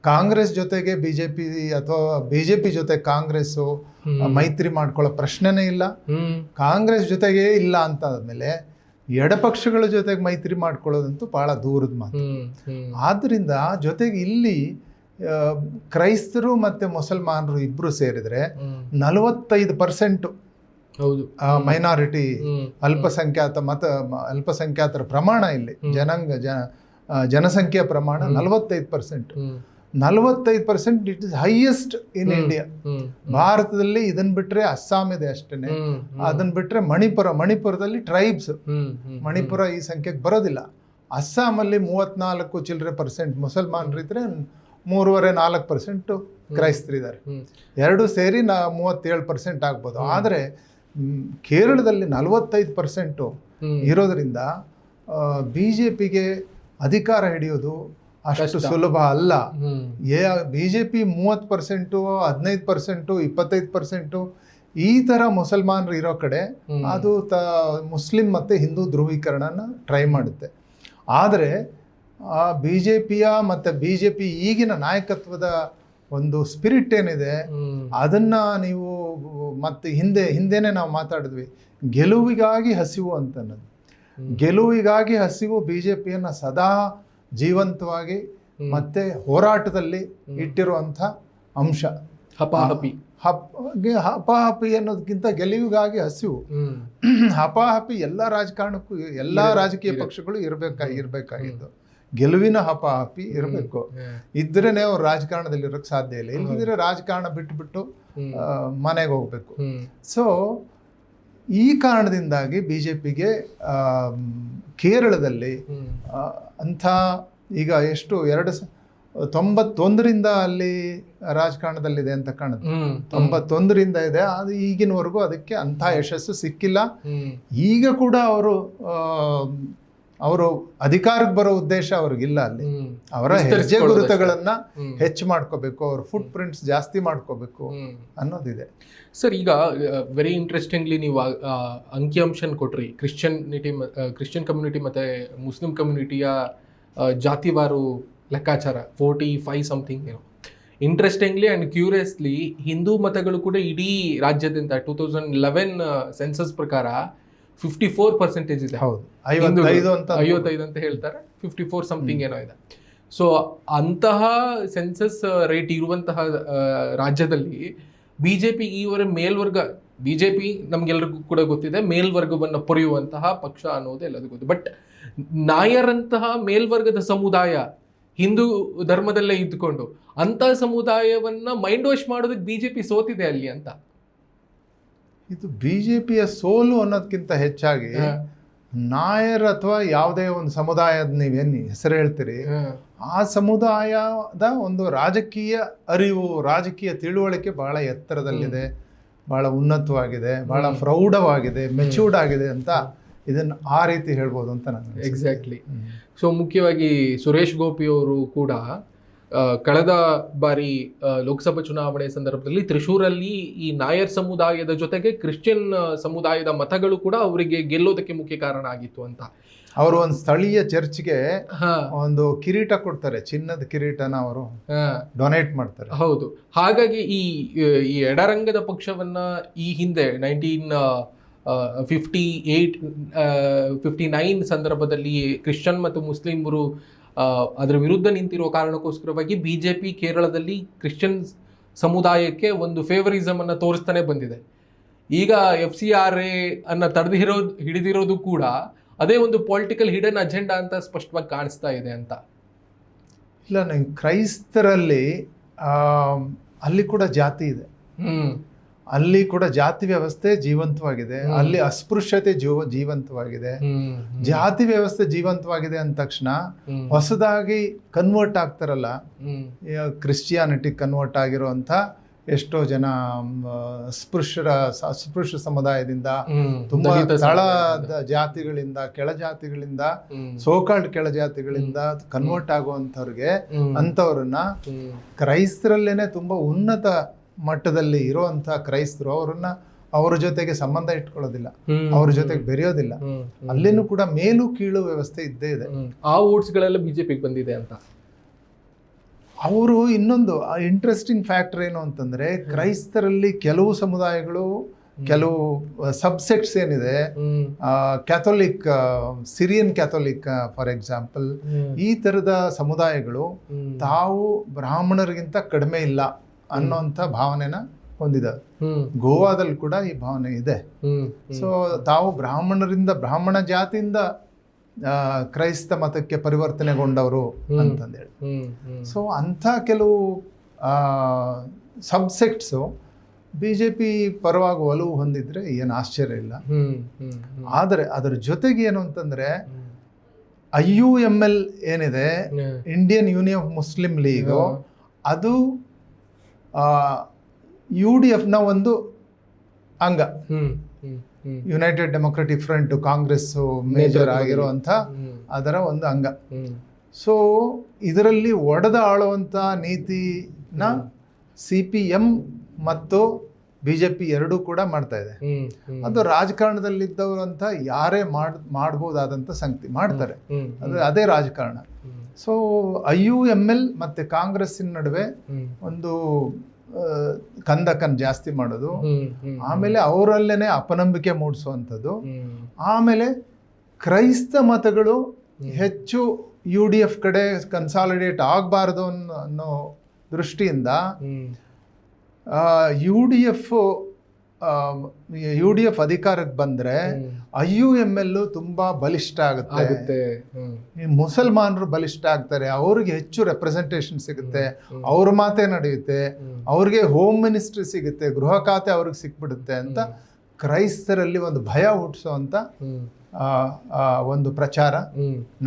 ಕಾಂಗ್ರೆಸ್ ಜೊತೆಗೆ BJP ಅಥವಾ BJP ಜೊತೆ ಕಾಂಗ್ರೆಸ್ ಮೈತ್ರಿ ಮಾಡ್ಕೊಳ್ಳೋ ಪ್ರಶ್ನೆನೇ ಇಲ್ಲ. ಕಾಂಗ್ರೆಸ್ ಜೊತೆಗೆ ಇಲ್ಲ ಅಂತ ಆದ್ಮೇಲೆ ಎಡಪಕ್ಷಗಳ ಜೊತೆಗೆ ಮೈತ್ರಿ ಮಾಡ್ಕೊಳ್ಳೋದಂತೂ ಬಹಳ ದೂರದ ಮಾತು. ಆದ್ರಿಂದ ಜೊತೆಗೆ ಇಲ್ಲಿ ಕ್ರೈಸ್ತರು ಮತ್ತೆ ಮುಸಲ್ಮಾನರು ಇಬ್ರು ಸೇರಿದ್ರೆ 45% ಮೈನಾರಿಟಿ ಅಲ್ಪಸಂಖ್ಯಾತರ ಪ್ರಮಾಣ ಇಲ್ಲಿ ಜನಸಂಖ್ಯೆಯ ಪ್ರಮಾಣ 45%. 45% it is highest in India. ಭಾರತದಲ್ಲಿ ಇದನ್ ಬಿಟ್ರೆ ಅಸ್ಸಾಂ ಇದೆ ಅಷ್ಟೇನೆ, ಅದನ್ನ ಬಿಟ್ರೆ ಮಣಿಪುರದಲ್ಲಿ ಟ್ರೈಬ್ಸ್, ಮಣಿಪುರ ಈ ಸಂಖ್ಯೆಗೆ ಬರೋದಿಲ್ಲ. ಅಸ್ಸಾಮಲ್ಲಿ 34 ಚಿಲ್ಲರೆ % ಮುಸಲ್ಮಾನರಿದ್ರೆ 3.5-4% ಕ್ರೈಸ್ತರಿದ್ದಾರೆ. ಎರಡು ಸೇರಿ 37% ಆಗ್ಬೋದು. ಆದರೆ ಕೇರಳದಲ್ಲಿ 45% ಇರೋದ್ರಿಂದ BJPಗೆ ಅಧಿಕಾರ ಹಿಡಿಯೋದು ಅಷ್ಟು ಸುಲಭ ಅಲ್ಲ. BJP 30%, 15%, 25% ಈ ಥರ ಮುಸಲ್ಮಾನರು ಇರೋ ಕಡೆ ಅದು ಮುಸ್ಲಿಂ ಮತ್ತು ಹಿಂದೂ ಧ್ರುವೀಕರಣನ ಟ್ರೈ ಮಾಡುತ್ತೆ. ಆದರೆ BJPಯ ಮತ್ತು BJP ಈಗಿನ ನಾಯಕತ್ವದ ಒಂದು ಸ್ಪಿರಿಟ್ ಏನಿದೆ ಅದನ್ನ ನೀವು ಮತ್ತೆ ಹಿಂದೆನೆ ನಾವು ಮಾತಾಡಿದ್ವಿ, ಗೆಲುವಿಗಾಗಿ ಹಸಿವು ಅಂತನ್ನೋದು. ಗೆಲುವಿಗಾಗಿ ಹಸಿವು BJPಯನ್ನ ಸದಾ ಜೀವಂತವಾಗಿ ಮತ್ತೆ ಹೋರಾಟದಲ್ಲಿ ಇಟ್ಟಿರುವಂಥ ಅಂಶ. ಹಪಾಹಪಿ ಅನ್ನೋದಕ್ಕಿಂತ ಗೆಲುವಿಗಾಗಿ ಹಸಿವು. ಹಪಾಹಪಿ ಎಲ್ಲ ರಾಜಕಾರಣಕ್ಕೂ, ಎಲ್ಲ ರಾಜಕೀಯ ಪಕ್ಷಗಳು ಇರಬೇಕಾಗಿದ್ದು. ಗೆಲುವಿನ ಹಪಾಹಪಿ ಇರಬೇಕು, ಇದ್ರೇನೆ ಅವ್ರು ರಾಜಕಾರಣದಲ್ಲಿ ಇರೋಕ್ಕೆ ಸಾಧ್ಯ ಇಲ್ಲ. ಇಲ್ಲದಿದ್ರೆ ರಾಜಕಾರಣ ಬಿಟ್ಟು ಮನೆಗೆ ಹೋಗ್ಬೇಕು. ಸೊ ಈ ಕಾರಣದಿಂದಾಗಿ BJPಗೆ ಕೇರಳದಲ್ಲಿ ಅಂಥ ಈಗ ಎಷ್ಟು 91ರಿಂದ ಅಲ್ಲಿ ರಾಜಕಾರಣದಲ್ಲಿದೆ ಅಂತ ಕಾಣುತ್ತೆ. 91ರಿಂದ ಇದೆ. ಅದು ಈಗಿನವರೆಗೂ ಅದಕ್ಕೆ ಅಂಥ ಯಶಸ್ಸು ಸಿಕ್ಕಿಲ್ಲ. ಈಗ ಕೂಡ ಅವರು ಅಧಿಕಾರಕ್ಕೆ ಬರೋ ಉದ್ದೇಶ ಅವ್ರಿಗಿಲ್ಲ. ಅಲ್ಲಿ ಅವರ ಹೆಜ್ಜೆ ಗುರುತುಗಳನ್ನ ಹೆಚ್ಚು ಮಾಡ್ಕೋಬೇಕು, ಅವ್ರ ಫುಟ್ ಪ್ರಿಂಟ್ಸ್ ಜಾಸ್ತಿ ಮಾಡ್ಕೋಬೇಕು ಅನ್ನೋದಿದೆ. ಸರ್, ಈಗ ವೆರಿ ಇಂಟ್ರೆಸ್ಟಿಂಗ್ಲಿ ನೀವು ಅಂಕಿಅಂಶನ್ ಕೊಟ್ರಿ, ಕ್ರಿಶ್ಚಿಯನ್ ಕಮ್ಯುನಿಟಿ ಮತ್ತೆ ಮುಸ್ಲಿಂ ಕಮ್ಯುನಿಟಿಯ ಜಾತಿವಾರು ಲೆಕ್ಕಾಚಾರ 45 ಸಮಥಿಂಗ್ ಏನೋ. ಇಂಟ್ರೆಸ್ಟಿಂಗ್ಲಿ ಆ್ಯಂಡ್ ಕ್ಯೂರಿಯಸ್ಲಿ ಹಿಂದೂ ಮತಗಳು ಕೂಡ ಇಡೀ ರಾಜ್ಯದಿಂದ 2011 ಸೆನ್ಸಸ್ ಪ್ರಕಾರ 54% ಇದೆ. ಹೌದು, 55 ಅಂತ ಹೇಳ್ತಾರೆ, 54 ಸಮಥಿಂಗ್ ಏನೋ ಇದೆ. ಸೊ ಅಂತಹ ಸೆನ್ಸಸ್ ರೇಟ್ ಇರುವಂತಹ ರಾಜ್ಯದಲ್ಲಿ ಬಿಜೆಪಿ ಈವರೆ ಮೇಲ್ವರ್ಗ, ಬಿಜೆಪಿ ನಮ್ಗೆಲ್ರಿಗೂ ಕೂಡ ಗೊತ್ತಿದೆ ಮೇಲ್ವರ್ಗವನ್ನು ಪೊರೆಯುವಂತಹ ಪಕ್ಷ ಅನ್ನೋದು ಎಲ್ಲರಿಗೂ ಗೊತ್ತು. ಬಟ್ ನಾಯರಂತಹ ಮೇಲ್ವರ್ಗದ ಸಮುದಾಯ ಹಿಂದೂ ಧರ್ಮದಲ್ಲೇ ಇದ್ದುಕೊಂಡು ಅಂತ ಸಮುದಾಯವನ್ನ ಮೈಂಡ್ ವಾಶ್ ಮಾಡೋದಕ್ಕೆ ಬಿಜೆಪಿ ಸೋತಿದೆ ಅಲ್ಲಿ ಅಂತ. ಇದು ಬಿಜೆಪಿಯ ಸೋಲು ಅನ್ನೋದಕ್ಕಿಂತ ಹೆಚ್ಚಾಗಿ ನಾಯರ್ ಅಥವಾ ಯಾವುದೇ ಒಂದು ಸಮುದಾಯದ ನೀವೇನು ಹೆಸರು ಹೇಳ್ತೀರಿ, ಆ ಸಮುದಾಯದ ಒಂದು ರಾಜಕೀಯ ಅರಿವು, ರಾಜಕೀಯ ತಿಳುವಳಿಕೆ ಬಹಳ ಎತ್ತರದಲ್ಲಿದೆ, ಬಹಳ ಉನ್ನತವಾಗಿದೆ, ಬಹಳ ಪ್ರೌಢವಾಗಿದೆ, ಮೆಚ್ಯೂರ್ಡ್ ಆಗಿದೆ ಅಂತ ಇದನ್ನ ಆ ರೀತಿ ಹೇಳ್ಬೋದು ಅಂತ ನಾನು. ಎಕ್ಸಾಕ್ಟ್ಲಿ. ಸೊ ಮುಖ್ಯವಾಗಿ ಸುರೇಶ್ ಗೋಪಿ ಅವರು ಕೂಡ ಕಳೆದ ಬಾರಿ ಲೋಕಸಭಾ ಚುನಾವಣೆ ಸಂದರ್ಭದಲ್ಲಿ ತ್ರಿಶೂರಲ್ಲಿ ಈ ನಾಯರ್ ಸಮುದಾಯದ ಜೊತೆಗೆ ಕ್ರಿಶ್ಚಿಯನ್ ಸಮುದಾಯದ ಮತಗಳು ಕೂಡ ಅವರಿಗೆ ಗೆಲ್ಲೋದಕ್ಕೆ ಮುಖ್ಯ ಕಾರಣ ಆಗಿತ್ತು ಅಂತ. ಅವರು ಒಂದು ಸ್ಥಳೀಯ ಚರ್ಚ್ಗೆ ಒಂದು ಕಿರೀಟ ಕೊಡ್ತಾರೆ, ಚಿನ್ನದ ಕಿರೀಟನ ಅವರು ಡೊನೇಟ್ ಮಾಡ್ತಾರೆ. ಹೌದು. ಹಾಗಾಗಿ ಈ ಎಡರಂಗದ ಪಕ್ಷವನ್ನ ಈ ಹಿಂದೆ 1959 ಸಂದರ್ಭದಲ್ಲಿ ಕ್ರಿಶ್ಚಿಯನ್ ಮತ್ತು ಮುಸ್ಲಿಮರು ಅದರ ವಿರುದ್ಧ ನಿಂತಿರುವ ಕಾರಣಕ್ಕೋಸ್ಕರವಾಗಿ ಬಿಜೆಪಿ ಕೇರಳದಲ್ಲಿ ಕ್ರಿಶ್ಚಿಯನ್ ಸಮುದಾಯಕ್ಕೆ ಒಂದು ಫೇವರಿಸಮ್ ಅನ್ನ ತೋರಿಸ್ತಾನೆ ಬಂದಿದೆ. ಈಗ FCRA ಅನ್ನ ಹಿಡಿದಿರೋದು ಕೂಡ ಅದೇ ಒಂದು ಪೊಲಿಟಿಕಲ್ ಹಿಡನ್ ಅಜೆಂಡಾ ಅಂತ ಸ್ಪಷ್ಟವಾಗಿ ಕಾಣಿಸ್ತಾ ಇದೆ ಅಂತ. ಇಲ್ಲ, ನಂಗೆ ಕ್ರೈಸ್ತರಲ್ಲಿ ಅಲ್ಲಿ ಕೂಡ ಜಾತಿ ಇದೆ, ಅಲ್ಲಿ ಕೂಡ ಜಾತಿ ವ್ಯವಸ್ಥೆ ಜೀವಂತವಾಗಿದೆ, ಅಲ್ಲಿ ಅಸ್ಪೃಶ್ಯತೆ ಜೀವಂತವಾಗಿದೆ. ಜಾತಿ ವ್ಯವಸ್ಥೆ ಜೀವಂತವಾಗಿದೆ ಅಂದ ತಕ್ಷಣ ಹೊಸದಾಗಿ ಕನ್ವರ್ಟ್ ಆಗ್ತಾರಲ್ಲ, ಕ್ರಿಶ್ಚಿಯಾನಿಟಿ ಕನ್ವರ್ಟ್ ಆಗಿರುವಂತ ಎಷ್ಟೋ ಜನ ಅಸ್ಪೃಶ್ಯ ಸಮುದಾಯದಿಂದ, ತುಂಬಾ ತಳದ ಜಾತಿಗಳಿಂದ, ಕೆಳಜಾತಿಗಳಿಂದ, ಸೋಕಾಲ್ಡ್ ಕೆಳಜಾತಿಗಳಿಂದ ಕನ್ವರ್ಟ್ ಆಗುವಂಥವ್ರಿಗೆ, ಅಂಥವ್ರನ್ನ ಕ್ರೈಸ್ತರಲ್ಲೇನೆ ತುಂಬಾ ಉನ್ನತ ಮಟ್ಟದಲ್ಲಿ ಇರುವಂತಹ ಕ್ರೈಸ್ತರು ಅವ್ರ ಜೊತೆಗೆ ಸಂಬಂಧ ಇಟ್ಕೊಳ್ಳೋದಿಲ್ಲ, ಅವ್ರ ಜೊತೆಗೆ ಬೆರೆಯೋದಿಲ್ಲ. ಅಲ್ಲಿನೂ ಕೂಡ ಮೇಲು ಕೀಳು ವ್ಯವಸ್ಥೆ ಇದ್ದೇ ಇದೆ. ಆ ವೋಟ್ಸ್ ಗಳೆಲ್ಲ ಬಿಜೆಪಿಗೆ ಬಂದಿದೆ ಅಂತ. ಅವರು ಇನ್ನೊಂದು ಇಂಟ್ರೆಸ್ಟಿಂಗ್ ಫ್ಯಾಕ್ಟರ್ ಏನು ಅಂತಂದ್ರೆ, ಕ್ರೈಸ್ತರಲ್ಲಿ ಕೆಲವು ಸಮುದಾಯಗಳು, ಕೆಲವು ಸಬ್ಸೆಟ್ಸ್ ಏನಿದೆ, Catholic, Syrian Catholic for example, ಈ ತರದ ಸಮುದಾಯಗಳು ತಾವು ಬ್ರಾಹ್ಮಣರಿಗಿಂತ ಕಡಿಮೆ ಇಲ್ಲ ಅನ್ನೋಂಥ ಭಾವನೆನ ಹೊಂದಿದ್ದಾರೆ. ಗೋವಾದಲ್ಲಿ ಕೂಡ ಈ ಭಾವನೆ ಇದೆ. ಸೊ ತಾವು ಬ್ರಾಹ್ಮಣ ಜಾತಿಯಿಂದ ಕ್ರೈಸ್ತ ಮತಕ್ಕೆ ಪರಿವರ್ತನೆಗೊಂಡವರು ಅಂತಂದೇಳಿ. ಸೊ ಅಂಥ ಕೆಲವು ಸಬ್ಸೆಕ್ಟ್ಸು ಬಿಜೆಪಿ ಪರವಾಗಿ ಒಲವು ಹೊಂದಿದ್ರೆ ಏನು ಆಶ್ಚರ್ಯ ಇಲ್ಲ. ಆದರೆ ಅದರ ಜೊತೆಗೆ ಏನು ಅಂತಂದ್ರೆ, IUML ಏನಿದೆ, Indian union of Muslim league, ಅದು UDFನ ಒಂದು ಅಂಗ, United democratic front, Congress major ಆಗಿರುವಂಥ ಅದರ ಒಂದು ಅಂಗ. ಸೊ ಇದರಲ್ಲಿ ಒಡೆದ ಆಳುವಂಥ ನೀತಿನ CPM ಮತ್ತು BJP ಎರಡೂ ಕೂಡ ಮಾಡ್ತಾ ಇದೆ. ಅದು ರಾಜಕಾರಣದಲ್ಲಿದ್ದವರು ಅಂತ ಯಾರೇ ಮಾಡ್ಬೋದಾದಂಥ ಸಂಗತಿ ಮಾಡ್ತಾರೆ, ಅದೇ ರಾಜಕಾರಣ. ಸೊ IUML ಮತ್ತೆ ಕಾಂಗ್ರೆಸ್ಸಿನ ನಡುವೆ ಒಂದು ಕಂದಕನ್ ಜಾಸ್ತಿ ಮಾಡೋದು, ಆಮೇಲೆ ಅವರಲ್ಲೇನೆ ಅಪನಂಬಿಕೆ ಮೂಡಿಸುವಂಥದ್ದು, ಆಮೇಲೆ ಕ್ರೈಸ್ತ ಮತಗಳು ಹೆಚ್ಚು UDF ಕಡೆ ಕನ್ಸಾಲಿಡೇಟ್ ಆಗಬಾರ್ದು ಅನ್ನೋ ದೃಷ್ಟಿಯಿಂದ UDF ಅಧಿಕಾರಕ್ಕೆ ಬಂದ್ರೆ IUML ತುಂಬಾ ಬಲಿಷ್ಠ ಆಗುತ್ತೆ, ಮುಸಲ್ಮಾನರು ಬಲಿಷ್ಠ ಆಗ್ತಾರೆ, ಅವ್ರಿಗೆ ಹೆಚ್ಚು ರೆಪ್ರೆಸೆಂಟೇಷನ್ ಸಿಗುತ್ತೆ, ಅವ್ರ ಮಾತೇ ನಡೆಯುತ್ತೆ, ಅವ್ರಿಗೆ ಹೋಮ್ ಮಿನಿಸ್ಟ್ರಿ ಸಿಗುತ್ತೆ, ಗೃಹ ಖಾತೆ ಅವ್ರಿಗೆ ಸಿಕ್ಬಿಡುತ್ತೆ ಅಂತ ಕ್ರೈಸ್ತರಲ್ಲಿ ಒಂದು ಭಯ ಹುಟ್ಟಿಸುವಂತ ಒಂದು ಪ್ರಚಾರ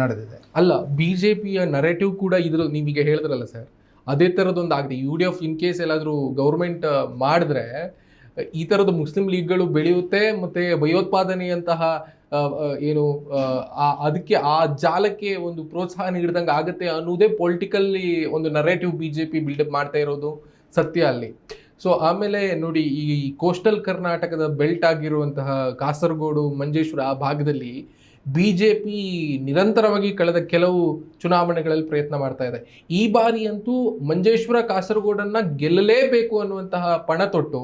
ನಡೆದಿದೆ. ಅಲ್ಲ, ಬಿಜೆಪಿಯ ನರೇಟಿವ್ ಕೂಡ ಇದ್ರ ನೀವೀಗ ಹೇಳಿದ್ರಲ್ಲ ಸರ್, ಅದೇ ಥರದೊಂದು ಆಗಿದೆ. UDF ಇನ್ ಕೇಸ್ ಎಲ್ಲಾದರೂ ಗೌರ್ಮೆಂಟ್ ಮಾಡಿದ್ರೆ ಈ ಥರದ ಮುಸ್ಲಿಂ ಲೀಗ್ಗಳು ಬೆಳೆಯುತ್ತೆ, ಮತ್ತೆ ಭಯೋತ್ಪಾದನೆಯಂತಹ ಏನು ಅದಕ್ಕೆ ಆ ಜಾಲಕ್ಕೆ ಒಂದು ಪ್ರೋತ್ಸಾಹ ನೀಡಿದಂಗೆ ಆಗುತ್ತೆ ಅನ್ನೋದೇ ಪೊಲಿಟಿಕಲ್ಲಿ ಒಂದು ನರೇಟಿವ್ BJP ಬಿಲ್ಡಪ್ ಮಾಡ್ತಾ ಇರೋದು ಸತ್ಯ ಅಲ್ಲಿ. ಸೊ ಆಮೇಲೆ ನೋಡಿ, ಈ ಕೋಸ್ಟಲ್ ಕರ್ನಾಟಕದ ಬೆಲ್ಟ್ ಆಗಿರುವಂತಹ ಕಾಸರಗೋಡು, ಮಂಜೇಶ್ವರ ಆ ಭಾಗದಲ್ಲಿ BJP ನಿರಂತರವಾಗಿ ಕಳೆದ ಕೆಲವು ಚುನಾವಣೆಗಳಲ್ಲಿ ಪ್ರಯತ್ನ ಮಾಡ್ತಾ ಇದೆ. ಈ ಬಾರಿ ಅಂತೂ ಮಂಜೇಶ್ವರ, ಕಾಸರಗೋಡನ್ನ ಗೆಲ್ಲಲೇಬೇಕು ಅನ್ನುವಂತಹ ಪಣ ತೊಟ್ಟು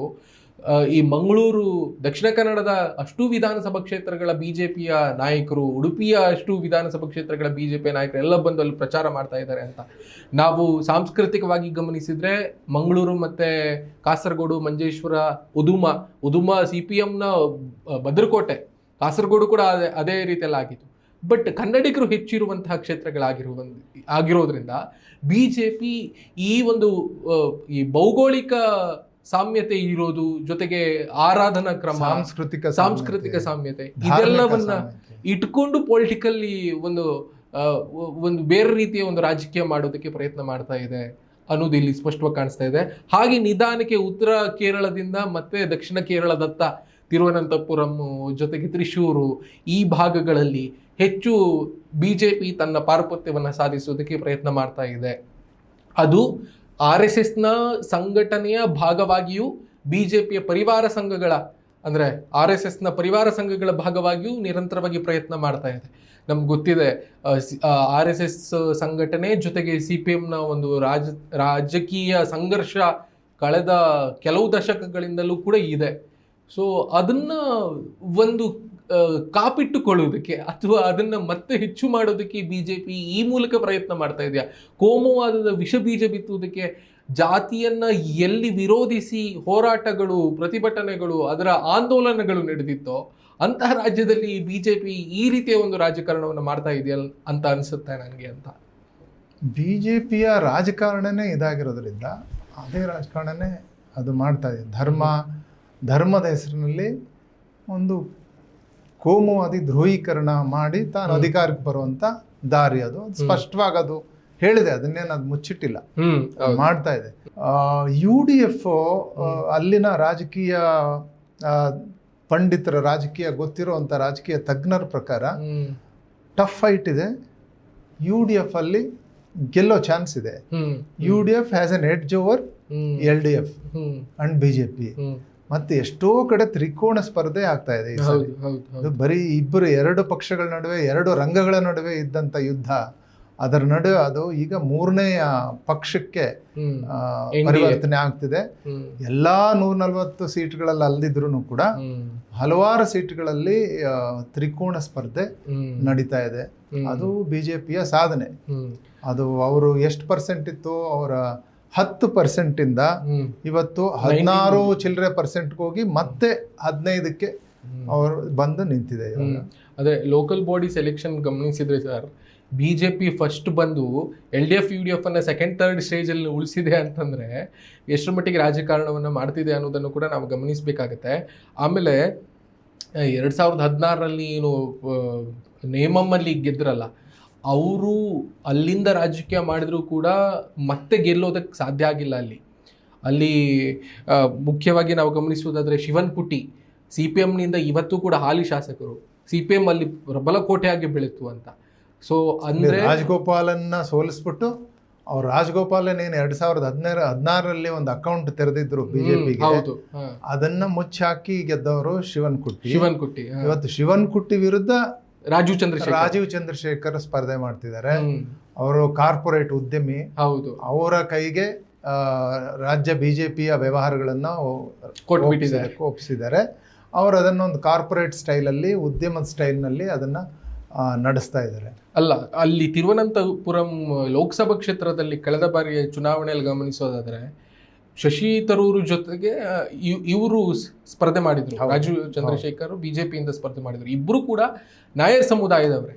ಈ ಮಂಗಳೂರು, ದಕ್ಷಿಣ ಕನ್ನಡದ ಅಷ್ಟು ವಿಧಾನಸಭಾ ಕ್ಷೇತ್ರಗಳ BJPಯ ನಾಯಕರು, ಉಡುಪಿಯ ಅಷ್ಟು ವಿಧಾನಸಭಾ ಕ್ಷೇತ್ರಗಳ BJP ನಾಯಕರು ಎಲ್ಲ ಬಂದು ಅಲ್ಲಿ ಪ್ರಚಾರ ಮಾಡ್ತಾ ಇದ್ದಾರೆ ಅಂತ ನಾವು ಸಾಂಸ್ಕೃತಿಕವಾಗಿ ಗಮನಿಸಿದ್ರೆ, ಮಂಗಳೂರು ಮತ್ತೆ ಕಾಸರಗೋಡು, ಮಂಜೇಶ್ವರ, ಉದುಮ CPMನ ಭದ್ರಕೋಟೆ, ಕಾಸರಗೋಡು ಕೂಡ ಅದೇ ರೀತಿಯಲ್ಲಿ ಆಗಿತ್ತು. ಬಟ್ ಕನ್ನಡಿಗರು ಹೆಚ್ಚಿರುವಂತಹ ಕ್ಷೇತ್ರಗಳಾಗಿರೋದ್ರಿಂದ BJP ಈ ಒಂದು ಈ ಭೌಗೋಳಿಕ ಸಾಮ್ಯತೆ ಇರೋದು, ಜೊತೆಗೆ ಆರಾಧನಾ ಕ್ರಮ, ಸಾಂಸ್ಕೃತಿಕ ಸಾಮ್ಯತೆ ಇದೆಲ್ಲವನ್ನ ಇಟ್ಕೊಂಡು ಪೊಲಿಟಿಕಲ್ಲಿ ಒಂದು ಬೇರೆ ರೀತಿಯ ಒಂದು ರಾಜಕೀಯ ಮಾಡೋದಕ್ಕೆ ಪ್ರಯತ್ನ ಮಾಡ್ತಾ ಇದೆ ಅನ್ನೋದು ಇಲ್ಲಿ ಸ್ಪಷ್ಟವಾಗಿ ಕಾಣಿಸ್ತಾ ಇದೆ. ಹಾಗೆ ನಿಧಾನಕ್ಕೆ ಉತ್ತರ ಕೇರಳದಿಂದ ಮತ್ತೆ ದಕ್ಷಿಣ ಕೇರಳದತ್ತ ತಿರುವನಂತಪುರಂ, ಜೊತೆಗೆ ತ್ರಿಶೂರು ಈ ಭಾಗಗಳಲ್ಲಿ ಹೆಚ್ಚು BJP ತನ್ನ ಪಾರುಪತ್ಯವನ್ನು ಸಾಧಿಸೋದಕ್ಕೆ ಪ್ರಯತ್ನ ಮಾಡ್ತಾ ಇದೆ. ಅದು RSSನ ಸಂಘಟನೆಯ ಭಾಗವಾಗಿಯೂ, BJPಯ ಪರಿವಾರ ಸಂಘಗಳ ಅಂದರೆ RSSನ ಪರಿವಾರ ಸಂಘಗಳ ಭಾಗವಾಗಿಯೂ ನಿರಂತರವಾಗಿ ಪ್ರಯತ್ನ ಮಾಡ್ತಾ ಇದೆ. ನಮ್ಗೆ ಗೊತ್ತಿದೆ, RSS ಸಂಘಟನೆ ಜೊತೆಗೆ CPMನ ಒಂದು ರಾಜಕೀಯ ಸಂಘರ್ಷ ಕಳೆದ ಕೆಲವು ದಶಕಗಳಿಂದಲೂ ಕೂಡ ಇದೆ. ಸೊ ಅದನ್ನ ಒಂದು ಕಾಪಿಟ್ಟುಕೊಳ್ಳುವುದಕ್ಕೆ ಅಥವಾ ಅದನ್ನ ಮತ್ತೆ ಹೆಚ್ಚು ಮಾಡೋದಕ್ಕೆ BJP ಈ ಮೂಲಕ ಪ್ರಯತ್ನ ಮಾಡ್ತಾ ಇದೆಯಾ? ಕೋಮುವಾದದ ವಿಷ ಬೀಜ ಬಿತ್ತುವುದಕ್ಕೆ, ಜಾತಿಯನ್ನ ಎಲ್ಲಿ ವಿರೋಧಿಸಿ ಹೋರಾಟಗಳು, ಪ್ರತಿಭಟನೆಗಳು, ಅದರ ಆಂದೋಲನಗಳು ನಡೆದಿತ್ತೋ ಅಂತಹ ರಾಜ್ಯದಲ್ಲಿ BJP ಈ ರೀತಿಯ ಒಂದು ರಾಜಕಾರಣವನ್ನು ಮಾಡ್ತಾ ಇದೆಯಲ್ಲ ಅಂತ ಅನಿಸುತ್ತೆ ನನಗೆ ಅಂತ. BJPಯ ರಾಜಕಾರಣನೇ ಇದಾಗಿರೋದ್ರಿಂದ ಅದೇ ರಾಜಕಾರಣನೇ ಅದು ಮಾಡ್ತಾ ಇದೆ. ಧರ್ಮದ ಹೆಸರಿನಲ್ಲಿ ಒಂದು ಕೋಮುವಾದಿ ಧ್ರುವೀಕರಣ ಮಾಡಿ ತಾನು ಅಧಿಕಾರಕ್ಕೆ ಬರುವಂತ ದಾರಿ ಅದು ಸ್ಪಷ್ಟವಾಗದು ಹೇಳಿದೆ. ಅದನ್ನೇನು ಅದು ಮುಚ್ಚಿಟ್ಟಿಲ್ಲ, ಮಾಡ್ತಾ ಇದೆ. UDF ಅಲ್ಲಿನ ರಾಜಕೀಯ ಪಂಡಿತರ, ರಾಜಕೀಯ ಗೊತ್ತಿರುವಂತ ರಾಜಕೀಯ ತಜ್ಞರ ಪ್ರಕಾರ ಟಫ್ ಫೈಟ್ ಇದೆ. UDF ಅಲ್ಲಿ ಗೆಲ್ಲೋ ಚಾನ್ಸ್ ಇದೆ. UDF has N edge over LDF and BJP. ಮತ್ತೆ ಎಷ್ಟೋ ಕಡೆ ತ್ರಿಕೋಣ ಸ್ಪರ್ಧೆ ಆಗ್ತಾ ಇದೆ. ಇದು ಬರೀ ಎರಡು ಪಕ್ಷಗಳ ನಡುವೆ, ಎರಡು ರಂಗಗಳ ನಡುವೆ ಇದ್ದಂತ ಯುದ್ಧ, ಅದರ ನಡುವೆ ಅದು ಈಗ ಮೂರನೇ ಪಕ್ಷಕ್ಕೆ ಪರಿವರ್ತನೆ ಆಗ್ತಿದೆ. ಎಲ್ಲಾ 140 ಸೀಟ್ಗಳಲ್ಲಿ ಅಲ್ದಿದ್ರು ಕೂಡ ಹಲವಾರು ಸೀಟ್ಗಳಲ್ಲಿ ತ್ರಿಕೋಣ ಸ್ಪರ್ಧೆ ನಡೀತಾ ಇದೆ. ಅದು BJPಯ ಸಾಧನೆ. ಅದು ಅವರು ಎಷ್ಟು ಪರ್ಸೆಂಟ್ ಇತ್ತು, ಅವರ 10% ಇಂದ ಇವತ್ತು 16 ಚಿಲ್ಲರೆ % ಹೋಗಿ ಮತ್ತೆ 15ಕ್ಕೆ ಅವರು ಬಂದು ನಿಂತಿದೆ. ಅದೇ ಲೋಕಲ್ ಬಾಡಿ ಸೆಲೆಕ್ಷನ್ ಗಮನಿಸಿದ್ರೆ ಸರ್, BJP ಫಸ್ಟ್ ಬಂದು LDF UDF ಅನ್ನ ಸೆಕೆಂಡ್ ಥರ್ಡ್ ಸ್ಟೇಜಲ್ಲಿ ಉಳಿಸಿದೆ ಅಂತಂದ್ರೆ ಎಷ್ಟರ ಮಟ್ಟಿಗೆ ರಾಜಕಾರಣವನ್ನು ಮಾಡ್ತಿದೆ ಅನ್ನೋದನ್ನು ಕೂಡ ನಾವು ಗಮನಿಸಬೇಕಾಗತ್ತೆ. ಆಮೇಲೆ 2016ರಲ್ಲಿ ಏನು ನೇಮಮ್ಮಲ್ಲಿ ಗೆದ್ರಲ್ಲ, ಅವರು ಅಲ್ಲಿಂದ ರಾಜಕೀಯ ಮಾಡಿದ್ರು ಕೂಡ ಮತ್ತೆ ಗೆಲ್ಲೋದಕ್ಕೆ ಸಾಧ್ಯ ಆಗಿಲ್ಲ. ಅಲ್ಲಿ ಮುಖ್ಯವಾಗಿ ನಾವು ಗಮನಿಸುವುದಾದ್ರೆ ಶಿವನ್ಕುಟಿ CPMನಿಂದ ಇವತ್ತು ಕೂಡ ಹಾಲಿ ಶಾಸಕರು, CPM ಅಲ್ಲಿ ಪ್ರಬಲ ಕೋಟೆಯಾಗಿ ಬೆಳೀತು ಅಂತ. ಸೊ ಅಂದ್ರೆ ರಾಜಗೋಪಾಲನ್ನ ಸೋಲಿಸ್ಬಿಟ್ಟು ಅವ್ರು ರಾಜಗೋಪಾಲನ್ 2016ರಲ್ಲಿ ಒಂದು ಅಕೌಂಟ್ ತೆರೆದಿದ್ರು BJPಗೆ. ಹೌದು, ಅದನ್ನ ಮುಚ್ಚಾಕಿ ಗೆದ್ದವರು ಶಿವನ್ಕುಟಿ. ಇವತ್ತು ಶಿವನ್ಕುಟಿ ವಿರುದ್ಧ ರಾಜೀವ್ ಚಂದ್ರಶೇಖರ್ ಸ್ಪರ್ಧೆ ಮಾಡ್ತಿದ್ದಾರೆ. ಅವರು ಕಾರ್ಪೊರೇಟ್ ಉದ್ಯಮಿ. ಹೌದು, ಅವರ ಕೈಗೆ ರಾಜ್ಯ BJPಯ ವ್ಯವಹಾರಗಳನ್ನ ಒಪ್ಪಿಸಿದ್ದಾರೆ. ಅವರು ಅದನ್ನೊಂದು ಕಾರ್ಪೊರೇಟ್ ಸ್ಟೈಲಲ್ಲಿ, ಉದ್ಯಮದ ಸ್ಟೈಲ್ನಲ್ಲಿ ಅದನ್ನ ನಡೆಸ್ತಾ ಇದ್ದಾರೆ. ಅಲ್ಲ, ಅಲ್ಲಿ ತಿರುವನಂತಪುರಂ ಲೋಕಸಭಾ ಕ್ಷೇತ್ರದಲ್ಲಿ ಕಳೆದ ಬಾರಿಯ ಚುನಾವಣೆಯಲ್ಲಿ ಗಮನಿಸೋದಾದ್ರೆ ಶಶಿ ತರೂರು ಜೊತೆಗೆ ಇವರು ಸ್ಪರ್ಧೆ ಮಾಡಿದ್ರು. ರಾಜೀವ್ ಚಂದ್ರಶೇಖರ್ BJPಯಿಂದ ಸ್ಪರ್ಧೆ ಮಾಡಿದ್ರು. ಇಬ್ರು ಕೂಡ ನಾಯರ್ ಸಮುದಾಯದವರೇ.